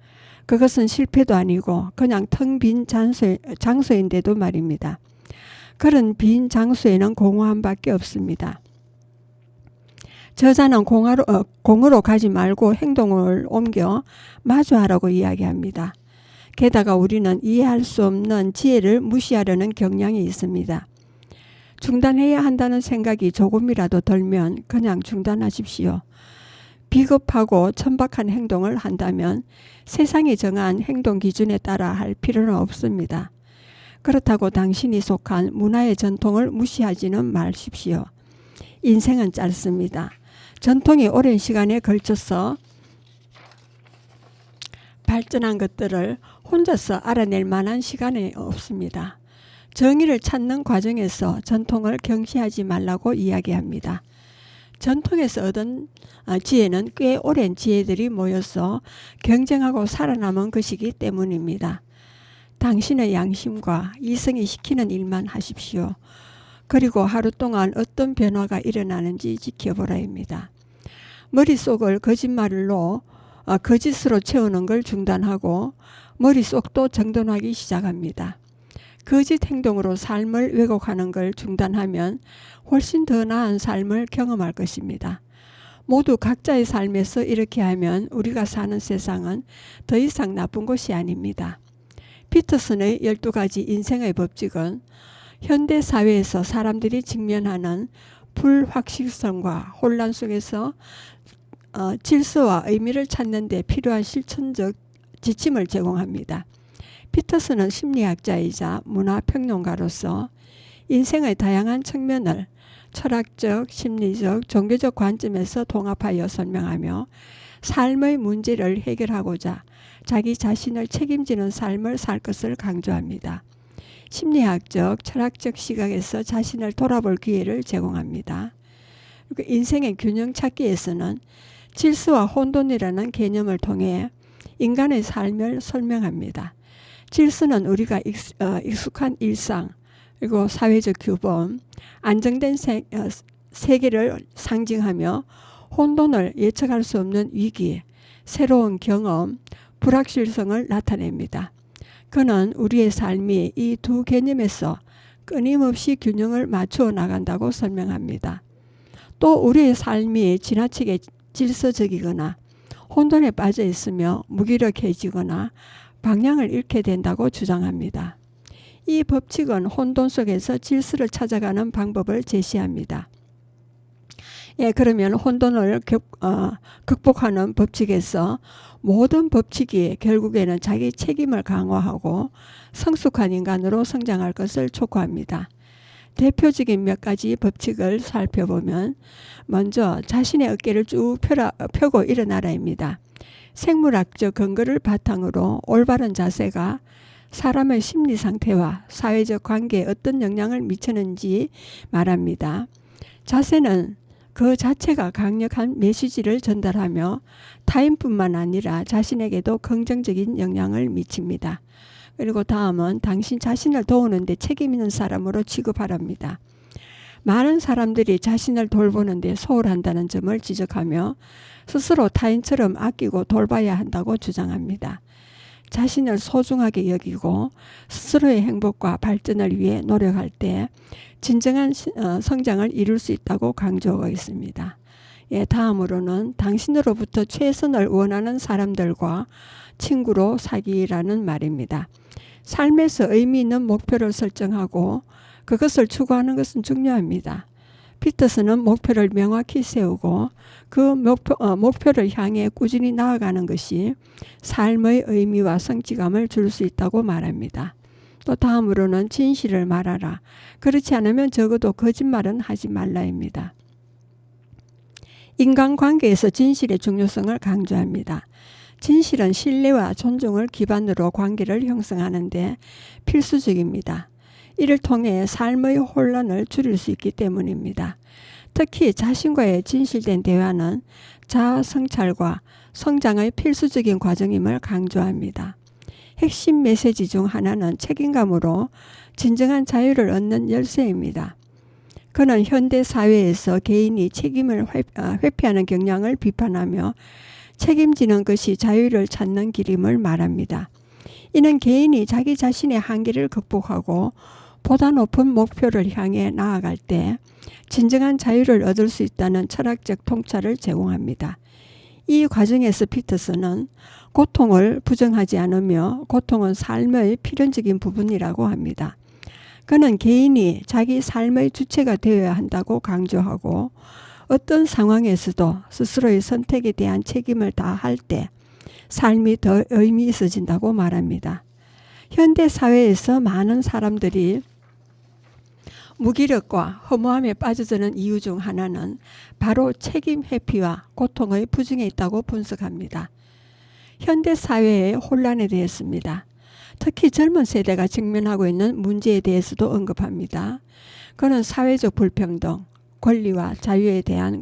그것은 실패도 아니고 그냥 텅 빈 장소인데도 말입니다. 그런 빈 장소에는 공허함밖에 없습니다. 저자는 공으로 가지 말고 행동을 옮겨 마주하라고 이야기합니다. 게다가 우리는 이해할 수 없는 지혜를 무시하려는 경향이 있습니다. 중단해야 한다는 생각이 조금이라도 들면 그냥 중단하십시오. 비겁하고 천박한 행동을 한다면 세상이 정한 행동 기준에 따라 할 필요는 없습니다. 그렇다고 당신이 속한 문화의 전통을 무시하지는 마십시오. 인생은 짧습니다. 전통이 오랜 시간에 걸쳐서 발전한 것들을 혼자서 알아낼 만한 시간이 없습니다. 정의를 찾는 과정에서 전통을 경시하지 말라고 이야기합니다. 전통에서 얻은 지혜는 꽤 오랜 지혜들이 모여서 경쟁하고 살아남은 것이기 때문입니다. 당신의 양심과 이성이 시키는 일만 하십시오. 그리고 하루 동안 어떤 변화가 일어나는지 지켜보라입니다. 머릿속을 거짓으로 채우는 걸 중단하고 머릿속도 정돈하기 시작합니다. 거짓 행동으로 삶을 왜곡하는 걸 중단하면 훨씬 더 나은 삶을 경험할 것입니다. 모두 각자의 삶에서 이렇게 하면 우리가 사는 세상은 더 이상 나쁜 곳이 아닙니다. 피터슨의 12가지 인생의 법칙은 현대 사회에서 사람들이 직면하는 불확실성과 혼란 속에서 질서와 의미를 찾는 데 필요한 실천적 지침을 제공합니다. 피터슨은 심리학자이자 문화평론가로서 인생의 다양한 측면을 철학적, 심리적, 종교적 관점에서 통합하여 설명하며 삶의 문제를 해결하고자 자기 자신을 책임지는 삶을 살 것을 강조합니다. 심리학적, 철학적 시각에서 자신을 돌아볼 기회를 제공합니다. 인생의 균형 찾기에서는 질서와 혼돈이라는 개념을 통해 인간의 삶을 설명합니다. 질서는 우리가 익숙한 일상, 그리고 사회적 규범, 안정된 세계를 상징하며 혼돈을 예측할 수 없는 위기, 새로운 경험, 불확실성을 나타냅니다. 그는 우리의 삶이 이 두 개념에서 끊임없이 균형을 맞추어 나간다고 설명합니다. 또 우리의 삶이 지나치게 질서적이거나 혼돈에 빠져 있으며 무기력해지거나 방향을 잃게 된다고 주장합니다. 이 법칙은 혼돈 속에서 질서를 찾아가는 방법을 제시합니다. 그러면 혼돈을 극복하는 법칙에서 모든 법칙이 결국에는 자기 책임을 강화하고 성숙한 인간으로 성장할 것을 촉구합니다. 대표적인 몇 가지 법칙을 살펴보면 먼저 자신의 어깨를 쭉 펴고 일어나라입니다. 생물학적 근거를 바탕으로 올바른 자세가 사람의 심리 상태와 사회적 관계에 어떤 영향을 미치는지 말합니다. 자세는 그 자체가 강력한 메시지를 전달하며 타인뿐만 아니라 자신에게도 긍정적인 영향을 미칩니다. 그리고 다음은 당신 자신을 도우는 데 책임 있는 사람으로 취급하랍니다. 많은 사람들이 자신을 돌보는 데 소홀한다는 점을 지적하며 스스로 타인처럼 아끼고 돌봐야 한다고 주장합니다. 자신을 소중하게 여기고 스스로의 행복과 발전을 위해 노력할 때 진정한 성장을 이룰 수 있다고 강조하고 있습니다. 다음으로는 당신으로부터 최선을 원하는 사람들과 친구로 사귀라는 말입니다. 삶에서 의미 있는 목표를 설정하고 그것을 추구하는 것은 중요합니다. 피터슨은 목표를 명확히 세우고 그 목표를 향해 꾸준히 나아가는 것이 삶의 의미와 성취감을 줄 수 있다고 말합니다. 또 다음으로는 진실을 말하라. 그렇지 않으면 적어도 거짓말은 하지 말라입니다. 인간관계에서 진실의 중요성을 강조합니다. 진실은 신뢰와 존중을 기반으로 관계를 형성하는 데 필수적입니다. 이를 통해 삶의 혼란을 줄일 수 있기 때문입니다. 특히 자신과의 진실된 대화는 자아 성찰과 성장의 필수적인 과정임을 강조합니다. 핵심 메시지 중 하나는 책임감으로 진정한 자유를 얻는 열쇠입니다. 그는 현대 사회에서 개인이 책임을 회피하는 경향을 비판하며 책임지는 것이 자유를 찾는 길임을 말합니다. 이는 개인이 자기 자신의 한계를 극복하고 보다 높은 목표를 향해 나아갈 때 진정한 자유를 얻을 수 있다는 철학적 통찰을 제공합니다. 이 과정에서 피터슨은 고통을 부정하지 않으며 고통은 삶의 필연적인 부분이라고 합니다. 그는 개인이 자기 삶의 주체가 되어야 한다고 강조하고 어떤 상황에서도 스스로의 선택에 대한 책임을 다할 때 삶이 더 의미 있어진다고 말합니다. 현대 사회에서 많은 사람들이 무기력과 허무함에 빠져드는 이유 중 하나는 바로 책임 회피와 고통의 부정에 있다고 분석합니다. 현대 사회의 혼란에 대해서입니다. 특히 젊은 세대가 직면하고 있는 문제에 대해서도 언급합니다. 그는 사회적 불평등, 권리와 자유에 대한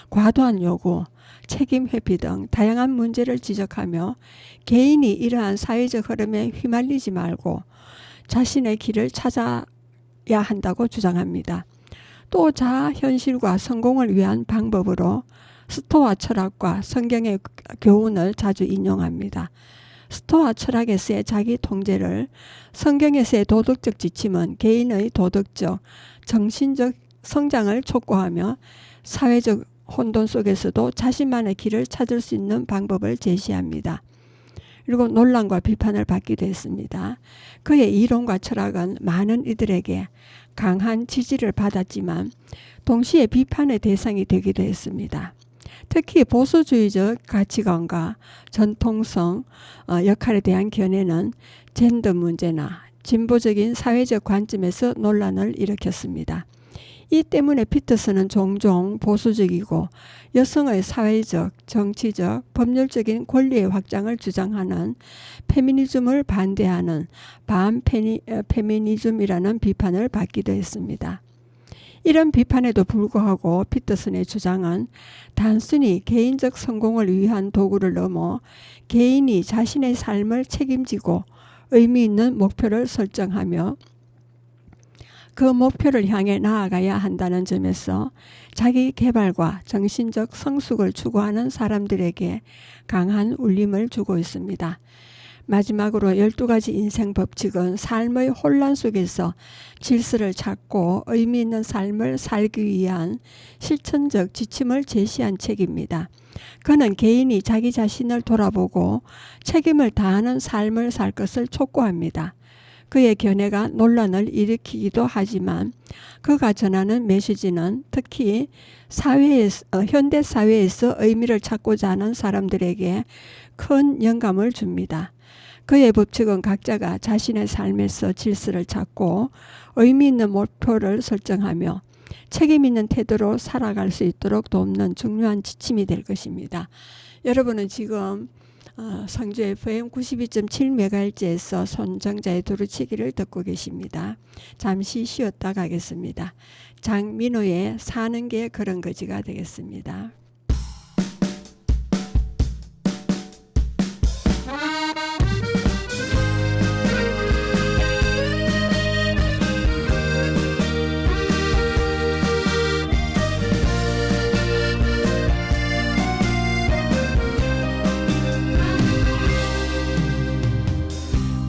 과도한 요구, 책임 회피 등 다양한 문제를 지적하며 개인이 이러한 사회적 흐름에 휘말리지 말고 자신의 길을 찾아야 한다고 주장합니다. 또 자아 현실과 성공을 위한 방법으로 스토아 철학과 성경의 교훈을 자주 인용합니다. 스토아 철학에서의 자기 통제를, 성경에서의 도덕적 지침은 개인의 도덕적, 정신적 성장을 촉구하며 사회적 혼돈 속에서도 자신만의 길을 찾을 수 있는 방법을 제시합니다. 그리고 논란과 비판을 받기도 했습니다. 그의 이론과 철학은 많은 이들에게 강한 지지를 받았지만 동시에 비판의 대상이 되기도 했습니다. 특히 보수주의적 가치관과 전통성 역할에 대한 견해는 젠더 문제나 진보적인 사회적 관점에서 논란을 일으켰습니다. 이 때문에 피터슨은 종종 보수적이고 여성의 사회적, 정치적, 법률적인 권리의 확장을 주장하는 페미니즘을 반대하는 반페미니즘이라는 비판을 받기도 했습니다. 이런 비판에도 불구하고 피터슨의 주장은 단순히 개인적 성공을 위한 도구를 넘어 개인이 자신의 삶을 책임지고 의미 있는 목표를 설정하며 그 목표를 향해 나아가야 한다는 점에서 자기 개발과 정신적 성숙을 추구하는 사람들에게 강한 울림을 주고 있습니다. 마지막으로 12가지 인생 법칙은 삶의 혼란 속에서 질서를 찾고 의미 있는 삶을 살기 위한 실천적 지침을 제시한 책입니다. 그는 개인이 자기 자신을 돌아보고 책임을 다하는 삶을 살 것을 촉구합니다. 그의 견해가 논란을 일으키기도 하지만 그가 전하는 메시지는 특히 현대 사회에서 의미를 찾고자 하는 사람들에게 큰 영감을 줍니다. 그의 법칙은 각자가 자신의 삶에서 질서를 찾고 의미 있는 목표를 설정하며 책임 있는 태도로 살아갈 수 있도록 돕는 중요한 지침이 될 것입니다. 여러분은 지금 성주 FM 92.7MHz에서 손정자의 두루치기를 듣고 계십니다. 잠시 쉬었다 가겠습니다. 장민호의 사는 게 그런 거지가 되겠습니다.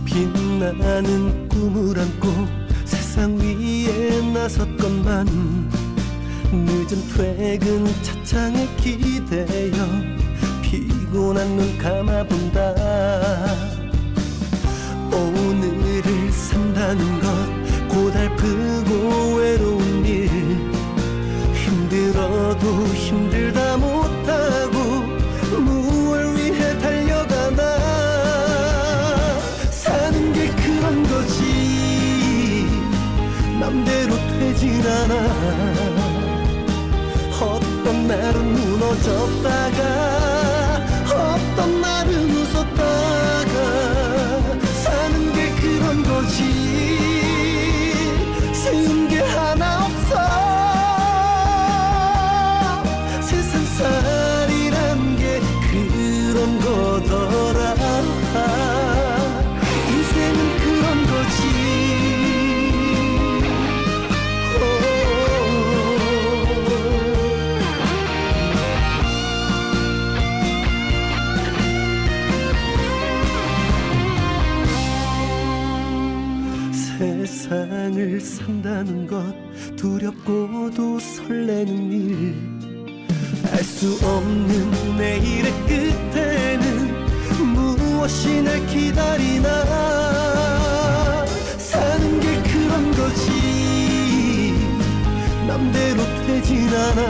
빛나는 꿈을 안고 세상 위에 나섰건만 늦은 퇴근 차창에 기대어 피곤한 눈 감아본다. 오늘을 산다는 것 고달프고 외로운 일, 힘들어도 힘들다 못하고 무얼 위해 달려가나. 사는 게 그런 거지 맘대로 되진 않아. 어떤 날은 무너졌다가 어떤 날은 웃었다가 사는 게 그런 거지 쉬운 게 하나 없어. 세상살이란 게 그런 거더라. 인생은 그런 거지. 세상을 산다는 것 두렵고도 설레는 일, 알 수 없는 내일의 끝에는 무엇이 날 기다리나. 사는 게 그런 거지 맘대로 되진 않아.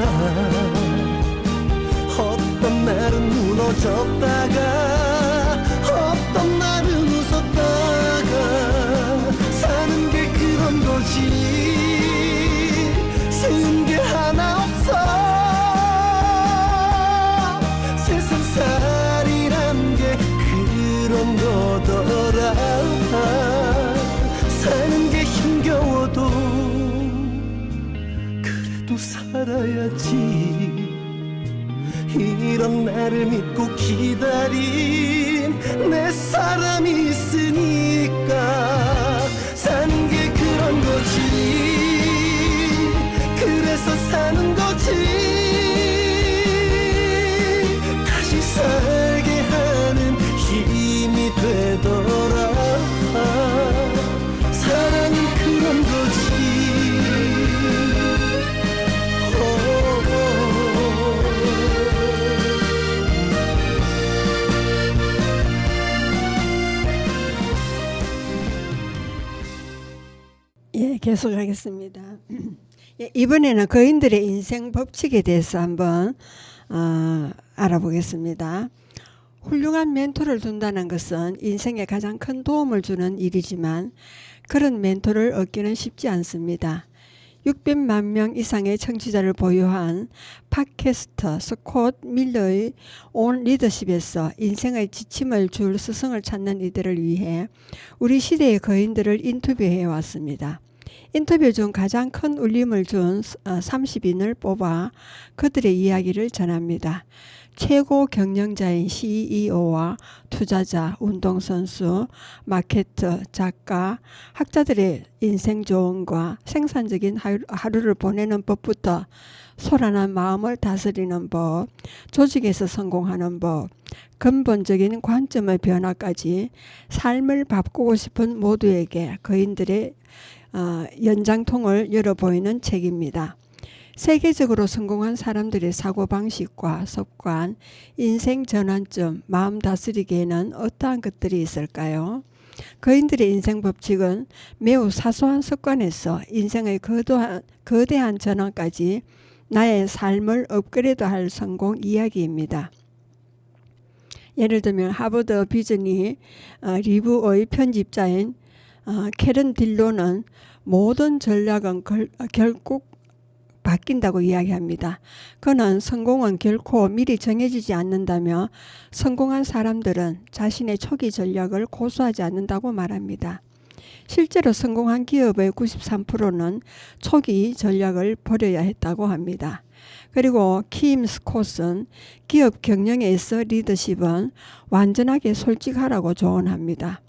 어떤 날은 무너졌다가 어떤 날은 웃었다가 사는 게 그런 거지 쉬운 게 하나 없어. 세상살이란 게 그런 거더라. 사는 게 힘겨워도 그래도 살아야지. 이런 나를 믿고 기다린 내 사람이 있으니까 사는 게 그런 거지. 그래서 사는 거지. 다시 살게 하는 힘이 되더라. 사랑은 그런 거지.
예, 계속하겠습니다. 예, 이번에는 거인들의 인생 법칙에 대해서 한번 알아보겠습니다. 훌륭한 멘토를 둔다는 것은 인생에 가장 큰 도움을 주는 일이지만 그런 멘토를 얻기는 쉽지 않습니다. 600만 명 이상의 청취자를 보유한 팟캐스터 스콧 밀러의 온 리더십에서 인생의 지침을 줄 스승을 찾는 이들을 위해 우리 시대의 거인들을 인터뷰해 왔습니다. 인터뷰 중 가장 큰 울림을 준 30인을 뽑아 그들의 이야기를 전합니다. 최고 경영자인 CEO와 투자자, 운동선수, 마케터, 작가, 학자들의 인생 조언과 생산적인 하루를 보내는 법부터 소란한 마음을 다스리는 법, 조직에서 성공하는 법, 근본적인 관점의 변화까지 삶을 바꾸고 싶은 모두에게 거인들의 연장통을 열어 보이는 책입니다. 세계적으로 성공한 사람들의 사고방식과 습관, 인생 전환점, 마음 다스리기에는 어떠한 것들이 있을까요? 거인들의 인생 법칙은 매우 사소한 습관에서 인생의 거대한 전환까지 나의 삶을 업그레이드할 성공 이야기입니다. 예를 들면 하버드 비즈니 리뷰의 편집자인 캐런 딜로는 모든 전략은 결국 바뀐다고 이야기합니다. 그는 성공은 결코 미리 정해지지 않는다며 성공한 사람들은 자신의 초기 전략을 고수하지 않는다고 말합니다. 실제로 성공한 기업의 93%는 초기 전략을 버려야 했다고 합니다. 그리고 킴 스콧은 기업 경영에 있어 리더십은 완전하게 솔직하라고 조언합니다.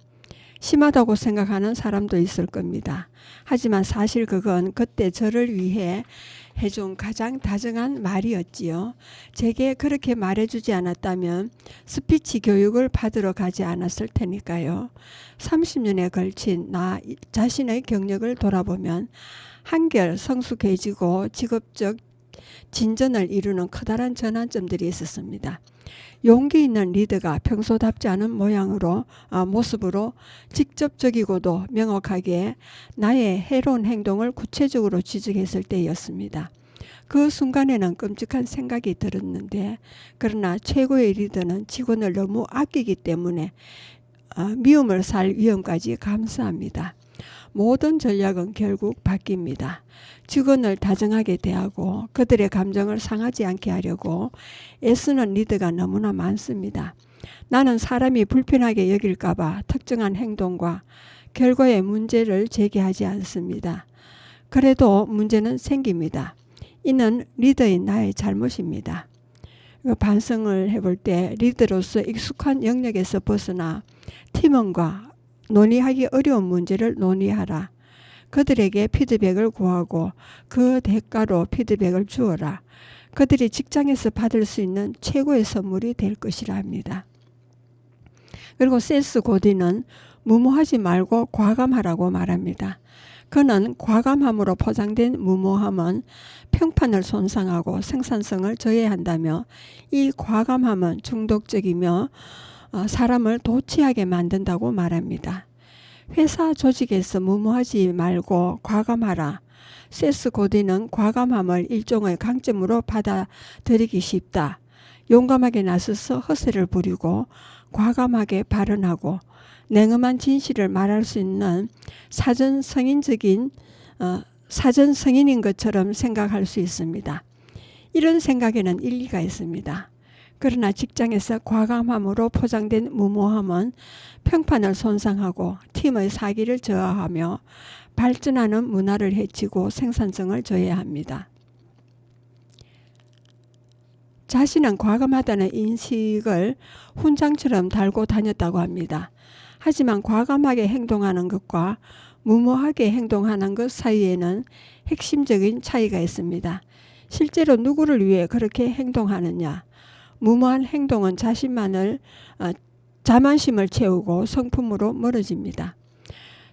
심하다고 생각하는 사람도 있을 겁니다. 하지만 사실 그건 그때 저를 위해 해준 가장 다정한 말이었지요. 제게 그렇게 말해주지 않았다면 스피치 교육을 받으러 가지 않았을 테니까요. 30년에 걸친 나 자신의 경력을 돌아보면 한결 성숙해지고 직업적 진전을 이루는 커다란 전환점들이 있었습니다. 용기 있는 리더가 평소답지 않은 모습으로 직접적이고도 명확하게 나의 해로운 행동을 구체적으로 지적했을 때였습니다. 그 순간에는 끔찍한 생각이 들었는데 그러나 최고의 리더는 직원을 너무 아끼기 때문에 미움을 살 위험까지 감수합니다. 모든 전략은 결국 바뀝니다. 직원을 다정하게 대하고 그들의 감정을 상하지 않게 하려고 애쓰는 리더가 너무나 많습니다. 나는 사람이 불편하게 여길까봐 특정한 행동과 결과의 문제를 제기하지 않습니다. 그래도 문제는 생깁니다. 이는 리더인 나의 잘못입니다. 반성을 해볼 때 리더로서 익숙한 영역에서 벗어나 팀원과 논의하기 어려운 문제를 논의하라. 그들에게 피드백을 구하고 그 대가로 피드백을 주어라. 그들이 직장에서 받을 수 있는 최고의 선물이 될 것이라 합니다. 그리고 세스 고딘은 무모하지 말고 과감하라고 말합니다. 그는 과감함으로 포장된 무모함은 평판을 손상하고 생산성을 저해한다며 이 과감함은 중독적이며 사람을 도취하게 만든다고 말합니다. 회사 조직에서 무모하지 말고 과감하라. 세스 고딘은 과감함을 일종의 강점으로 받아들이기 쉽다. 용감하게 나서서 허세를 부리고 과감하게 발언하고 냉엄한 진실을 말할 수 있는 사전 성인인 것처럼 생각할 수 있습니다. 이런 생각에는 일리가 있습니다. 그러나 직장에서 과감함으로 포장된 무모함은 평판을 손상하고 팀의 사기를 저하하며 발전하는 문화를 해치고 생산성을 저해합니다. 자신은 과감하다는 인식을 훈장처럼 달고 다녔다고 합니다. 하지만 과감하게 행동하는 것과 무모하게 행동하는 것 사이에는 핵심적인 차이가 있습니다. 실제로 누구를 위해 그렇게 행동하느냐? 무모한 행동은 자만심을 채우고 성품으로 멀어집니다.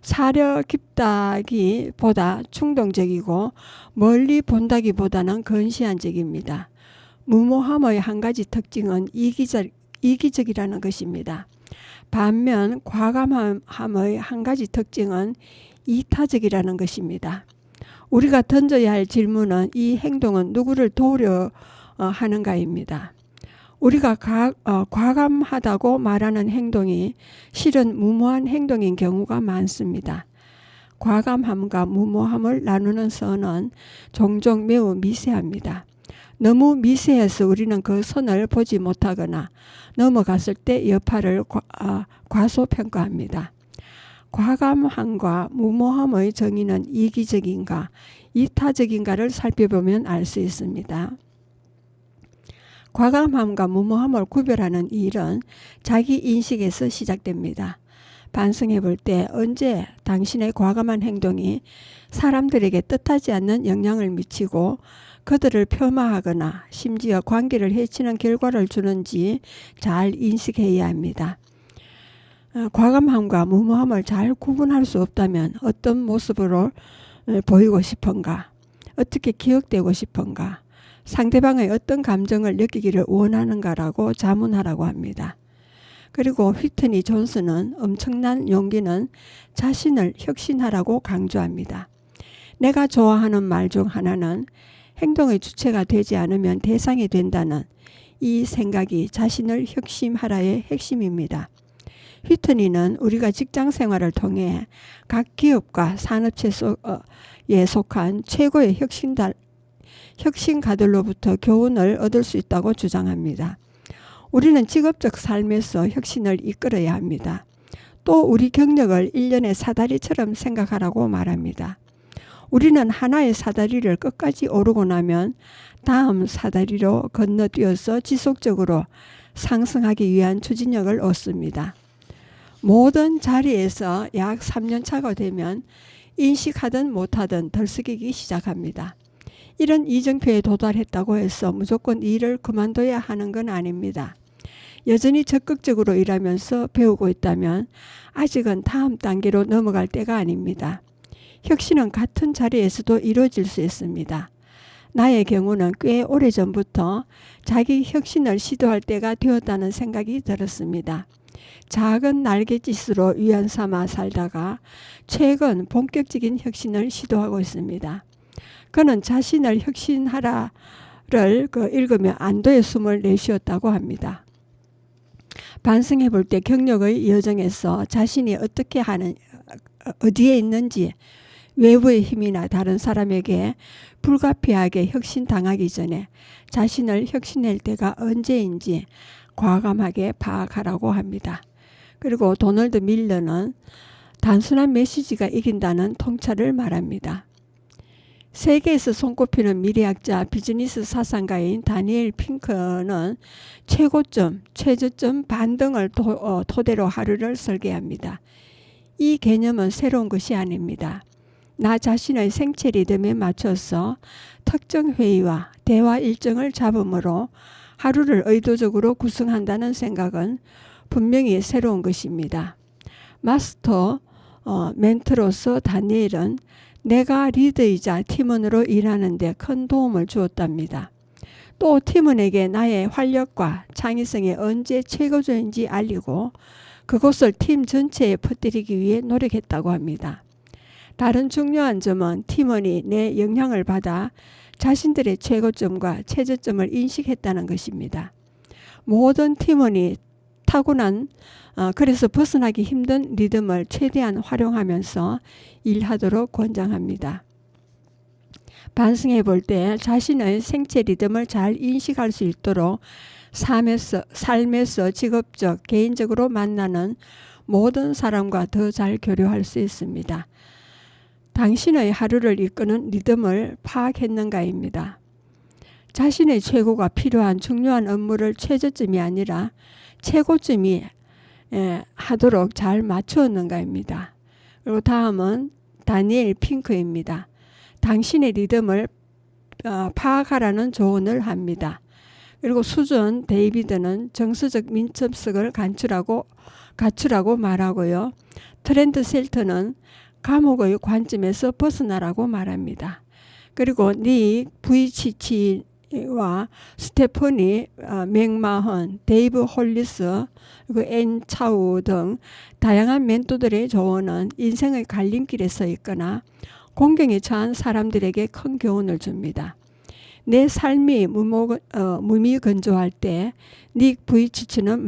사려 깊다기보다 충동적이고 멀리 본다기보다는 건시안적입니다. 무모함의 한 가지 특징은 이기적이라는 것입니다. 반면 과감함의 한 가지 특징은 이타적이라는 것입니다. 우리가 던져야 할 질문은 이 행동은 누구를 도우려 하는가입니다. 우리가 과감하다고 말하는 행동이 실은 무모한 행동인 경우가 많습니다. 과감함과 무모함을 나누는 선은 종종 매우 미세합니다. 너무 미세해서 우리는 그 선을 보지 못하거나 넘어갔을 때 여파를 과소평가합니다. 과감함과 무모함의 정의는 이기적인가, 이타적인가를 살펴보면 알 수 있습니다. 과감함과 무모함을 구별하는 일은 자기 인식에서 시작됩니다. 반성해 볼 때 언제 당신의 과감한 행동이 사람들에게 뜻하지 않는 영향을 미치고 그들을 폄하하거나 심지어 관계를 해치는 결과를 주는지 잘 인식해야 합니다. 과감함과 무모함을 잘 구분할 수 없다면 어떤 모습으로 보이고 싶은가, 어떻게 기억되고 싶은가, 상대방의 어떤 감정을 느끼기를 원하는가라고 자문하라고 합니다. 그리고 휘트니 존슨은 엄청난 용기는 자신을 혁신하라고 강조합니다. 내가 좋아하는 말 중 하나는 행동의 주체가 되지 않으면 대상이 된다는 이 생각이 자신을 혁신하라의 핵심입니다. 휘트니는 우리가 직장 생활을 통해 각 기업과 산업체에 속한 최고의 혁신가들로부터 교훈을 얻을 수 있다고 주장합니다. 우리는 직업적 삶에서 혁신을 이끌어야 합니다. 또 우리 경력을 일련의 사다리처럼 생각하라고 말합니다. 우리는 하나의 사다리를 끝까지 오르고 나면 다음 사다리로 건너뛰어서 지속적으로 상승하기 위한 추진력을 얻습니다. 모든 자리에서 약 3년 차가 되면 인식하든 못하든 덜썩이기 시작합니다. 이런 이정표에 도달했다고 해서 무조건 일을 그만둬야 하는 건 아닙니다. 여전히 적극적으로 일하면서 배우고 있다면 아직은 다음 단계로 넘어갈 때가 아닙니다. 혁신은 같은 자리에서도 이루어질 수 있습니다. 나의 경우는 꽤 오래전부터 자기 혁신을 시도할 때가 되었다는 생각이 들었습니다. 작은 날갯짓으로 위안 삼아 살다가 최근 본격적인 혁신을 시도하고 있습니다. 그는 자신을 혁신하라를 읽으며 안도의 숨을 내쉬었다고 합니다. 반성해 볼 때 경력의 여정에서 자신이 어디에 있는지 외부의 힘이나 다른 사람에게 불가피하게 혁신당하기 전에 자신을 혁신할 때가 언제인지 과감하게 파악하라고 합니다. 그리고 도널드 밀러는 단순한 메시지가 이긴다는 통찰을 말합니다. 세계에서 손꼽히는 미래학자 비즈니스 사상가인 다니엘 핑크는 최고점, 최저점 반등을 토대로 하루를 설계합니다. 이 개념은 새로운 것이 아닙니다. 나 자신의 생체 리듬에 맞춰서 특정 회의와 대화 일정을 잡음으로 하루를 의도적으로 구성한다는 생각은 분명히 새로운 것입니다. 마스터 멘토로서 다니엘은 내가 리더이자 팀원으로 일하는 데 큰 도움을 주었답니다. 또 팀원에게 나의 활력과 창의성이 언제 최고조인지 알리고 그것을 팀 전체에 퍼뜨리기 위해 노력했다고 합니다. 다른 중요한 점은 팀원이 내 영향을 받아 자신들의 최고점과 최저점을 인식했다는 것입니다. 모든 팀원이 타고난 그래서 벗어나기 힘든 리듬을 최대한 활용하면서 일하도록 권장합니다. 반성해 볼 때 자신의 생체 리듬을 잘 인식할 수 있도록 삶에서 직업적, 개인적으로 만나는 모든 사람과 더 잘 교류할 수 있습니다. 당신의 하루를 이끄는 리듬을 파악했는가입니다. 자신의 최고가 필요한 중요한 업무를 최저점이 아니라 최고점이 하도록 잘 맞추었는가입니다. 그리고 다음은 다니엘 핑크입니다. 당신의 리듬을 파악하라는 조언을 합니다. 그리고 수전 데이비드는 정서적 민첩성을 갖추라고 말하고요. 트렌드 셀터는 감옥의 관점에서 벗어나라고 말합니다. 그리고 닉 부이치치와 스테퍼니 맥마헌, 데이브 홀리스, 그리고 앤 차우 등 다양한 멘토들의 조언은 인생의 갈림길에 서 있거나 공경에 처한 사람들에게 큰 교훈을 줍니다. 내 삶이 무미건조할 때 닉 부이치치는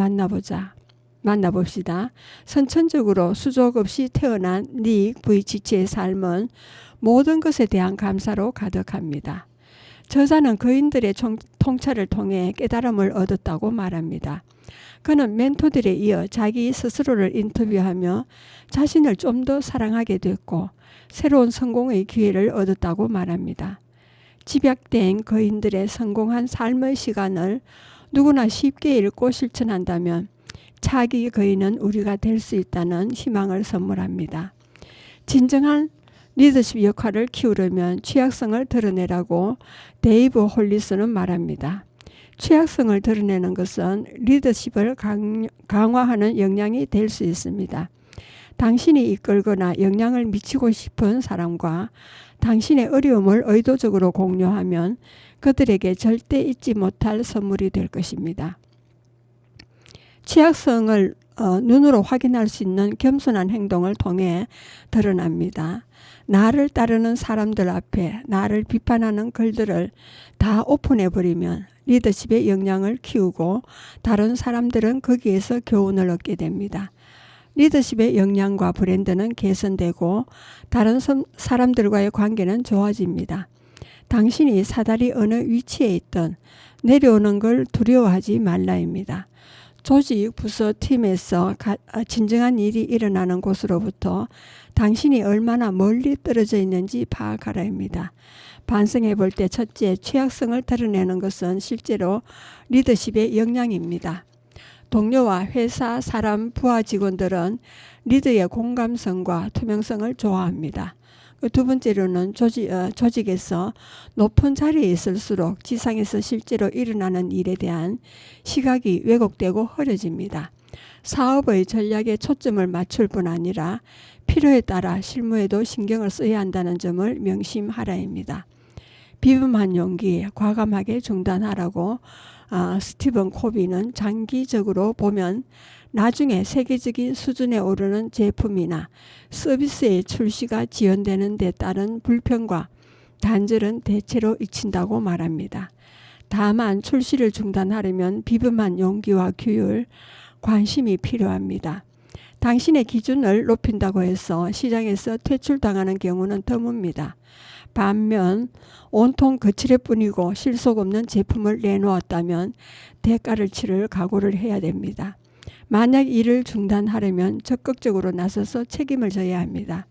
만나봅시다. 선천적으로 수족 없이 태어난 닉 부이치치의 삶은 모든 것에 대한 감사로 가득합니다. 저자는 거인들의 통찰을 통해 깨달음을 얻었다고 말합니다. 그는 멘토들에 이어 자기 스스로를 인터뷰하며 자신을 좀 더 사랑하게 됐고 새로운 성공의 기회를 얻었다고 말합니다. 집약된 거인들의 성공한 삶의 시간을 누구나 쉽게 읽고 실천한다면 차기 거인은 우리가 될 수 있다는 희망을 선물합니다. 진정한 리더십 역할을 키우려면 취약성을 드러내라고 데이브 홀리스는 말합니다. 취약성을 드러내는 것은 리더십을 강화하는 역량이 될 수 있습니다. 당신이 이끌거나 영향을 미치고 싶은 사람과 당신의 어려움을 의도적으로 공유하면 그들에게 절대 잊지 못할 선물이 될 것입니다. 취약성을 눈으로 확인할 수 있는 겸손한 행동을 통해 드러납니다. 나를 따르는 사람들 앞에 나를 비판하는 글들을 다 오픈해버리면 리더십의 역량을 키우고 다른 사람들은 거기에서 교훈을 얻게 됩니다. 리더십의 역량과 브랜드는 개선되고 다른 사람들과의 관계는 좋아집니다. 당신이 사다리 어느 위치에 있든 내려오는 걸 두려워하지 말라입니다. 조직, 부서, 팀에서 진정한 일이 일어나는 곳으로부터 당신이 얼마나 멀리 떨어져 있는지 파악하라입니다. 반성해 볼 때 첫째, 취약성을 드러내는 것은 실제로 리더십의 역량입니다. 동료와 회사 사람, 부하 직원들은 리더의 공감성과 투명성을 좋아합니다. 두 번째로는 조직에서 높은 자리에 있을수록 지상에서 실제로 일어나는 일에 대한 시각이 왜곡되고 흐려집니다. 사업의 전략에 초점을 맞출 뿐 아니라 필요에 따라 실무에도 신경을 써야 한다는 점을 명심하라입니다. 비범한 용기, 과감하게 중단하라고 스티븐 코비는 장기적으로 보면 나중에 세계적인 수준에 오르는 제품이나 서비스의 출시가 지연되는 데 따른 불평과 단절은 대체로 잊힌다고 말합니다. 다만 출시를 중단하려면 비범한 용기와 규율, 관심이 필요합니다. 당신의 기준을 높인다고 해서 시장에서 퇴출당하는 경우는 드뭅니다. 반면 온통 거칠을 뿐이고 실속 없는 제품을 내놓았다면 대가를 치를 각오를 해야 됩니다. 만약 일을 중단하려면 적극적으로 나서서 책임을 져야 합니다.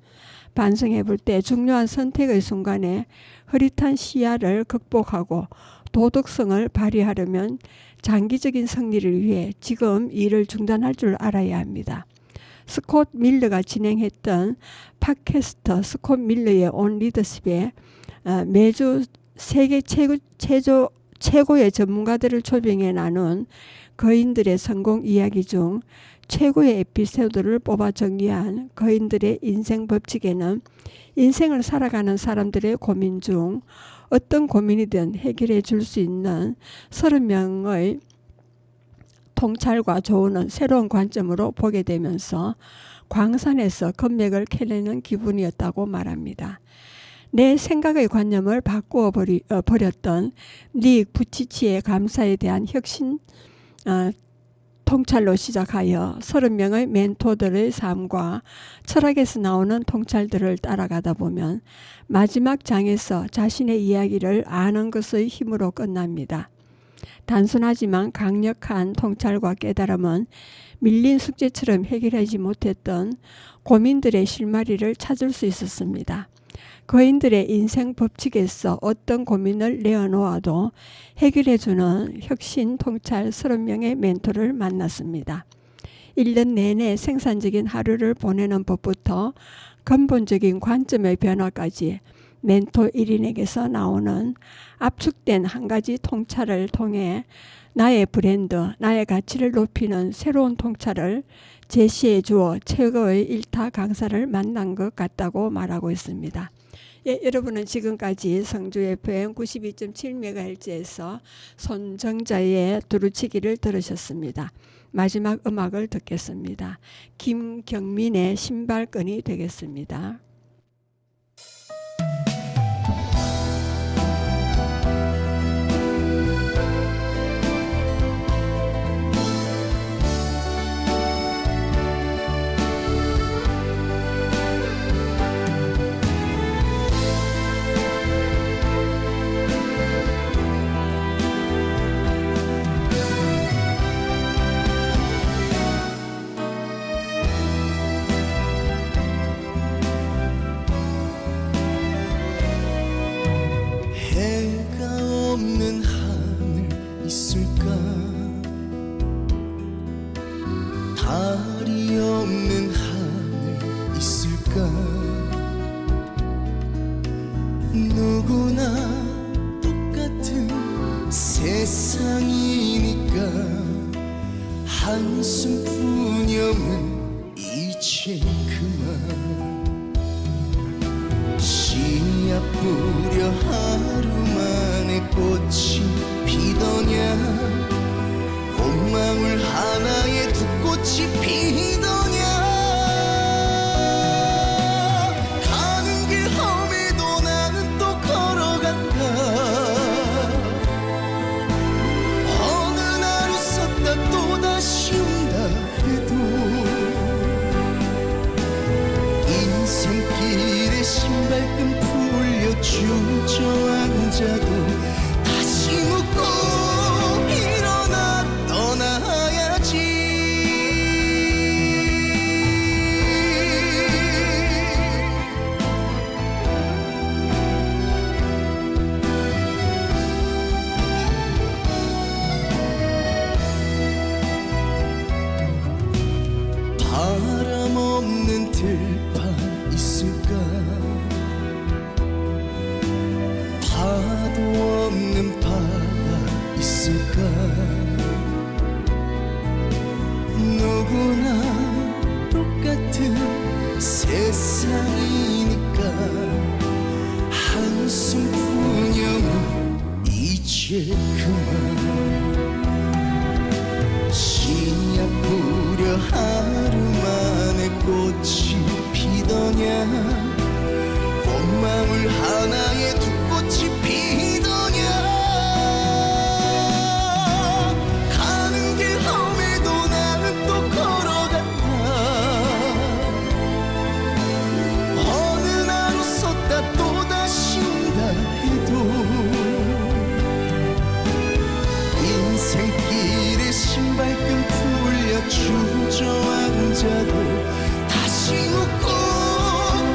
반성해 볼 때 중요한 선택의 순간에 흐릿한 시야를 극복하고 도덕성을 발휘하려면 장기적인 승리를 위해 지금 일을 중단할 줄 알아야 합니다. 스콧 밀러가 진행했던 팟캐스트 스콧 밀러의 온 리더십에 매주 세계 최고의 전문가들을 초빙해 나눈 거인들의 성공 이야기 중 최고의 에피소드를 뽑아 정리한 거인들의 인생 법칙에는 인생을 살아가는 사람들의 고민 중 어떤 고민이든 해결해 줄 수 있는 30명의 통찰과 조언은 새로운 관점으로 보게 되면서 광산에서 금맥을 캐내는 기분이었다고 말합니다. 내 생각의 관념을 바꾸어 버렸던 닉 부치치의 감사에 대한 혁신 통찰로 시작하여 30명의 멘토들의 삶과 철학에서 나오는 통찰들을 따라가다 보면 마지막 장에서 자신의 이야기를 아는 것의 힘으로 끝납니다. 단순하지만 강력한 통찰과 깨달음은 밀린 숙제처럼 해결하지 못했던 고민들의 실마리를 찾을 수 있었습니다. 거인들의 인생 법칙에서 어떤 고민을 내어놓아도 해결해주는 혁신 통찰 30명의 멘토를 만났습니다. 1년 내내 생산적인 하루를 보내는 법부터 근본적인 관점의 변화까지 멘토 1인에게서 나오는 압축된 한 가지 통찰을 통해 나의 브랜드, 나의 가치를 높이는 새로운 통찰을 제시해 주어 최고의 일타 강사를 만난 것 같다고 말하고 있습니다. 예, 여러분은 지금까지 성주 FM 92.7MHz에서 손정자의 두루치기를 들으셨습니다. 마지막 음악을 듣겠습니다. 김경민의 신발끈이 되겠습니다.
달이 없는 하늘 있을까? 누구나 똑같은 세상이니까 한숨 푸념은 이제 그만. 씨앗 뿌려 하루 만에 꽃이 피더냐? 꽃망울 하나에 두 꽃이 피더냐? 가는 길 험해도 나는 또 걸어간다. 어느 날 웃었다 또다시 운다 해도 인생길에 신발끈 풀려 주저앉아도 다시 묻고 일어나 떠나야지. 바람 없는 들판 있을까? 파도 없는 바다 있을까? 누구나 똑같은 세상이니까 한숨 푸념은 이제 그만. 씨앗 뿌려 하루 만에 꽃이 피더냐? 꽃망울 하나에 두 꽃이 피더냐? 가는 길 험해도 나는 또 걸어간다. 어느 날 웃었다 또다시 운다 해도 인생길에 신발끈 풀려 주저앉아도 다시 묻고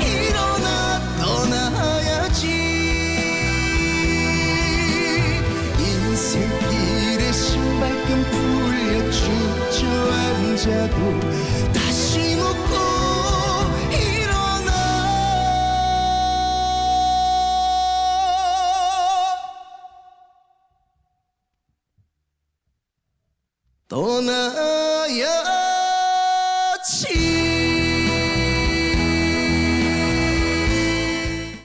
일어나 떠나야지. 인생길에 신발끈 풀려 주저앉아도 다시 묻고 일어나 떠나야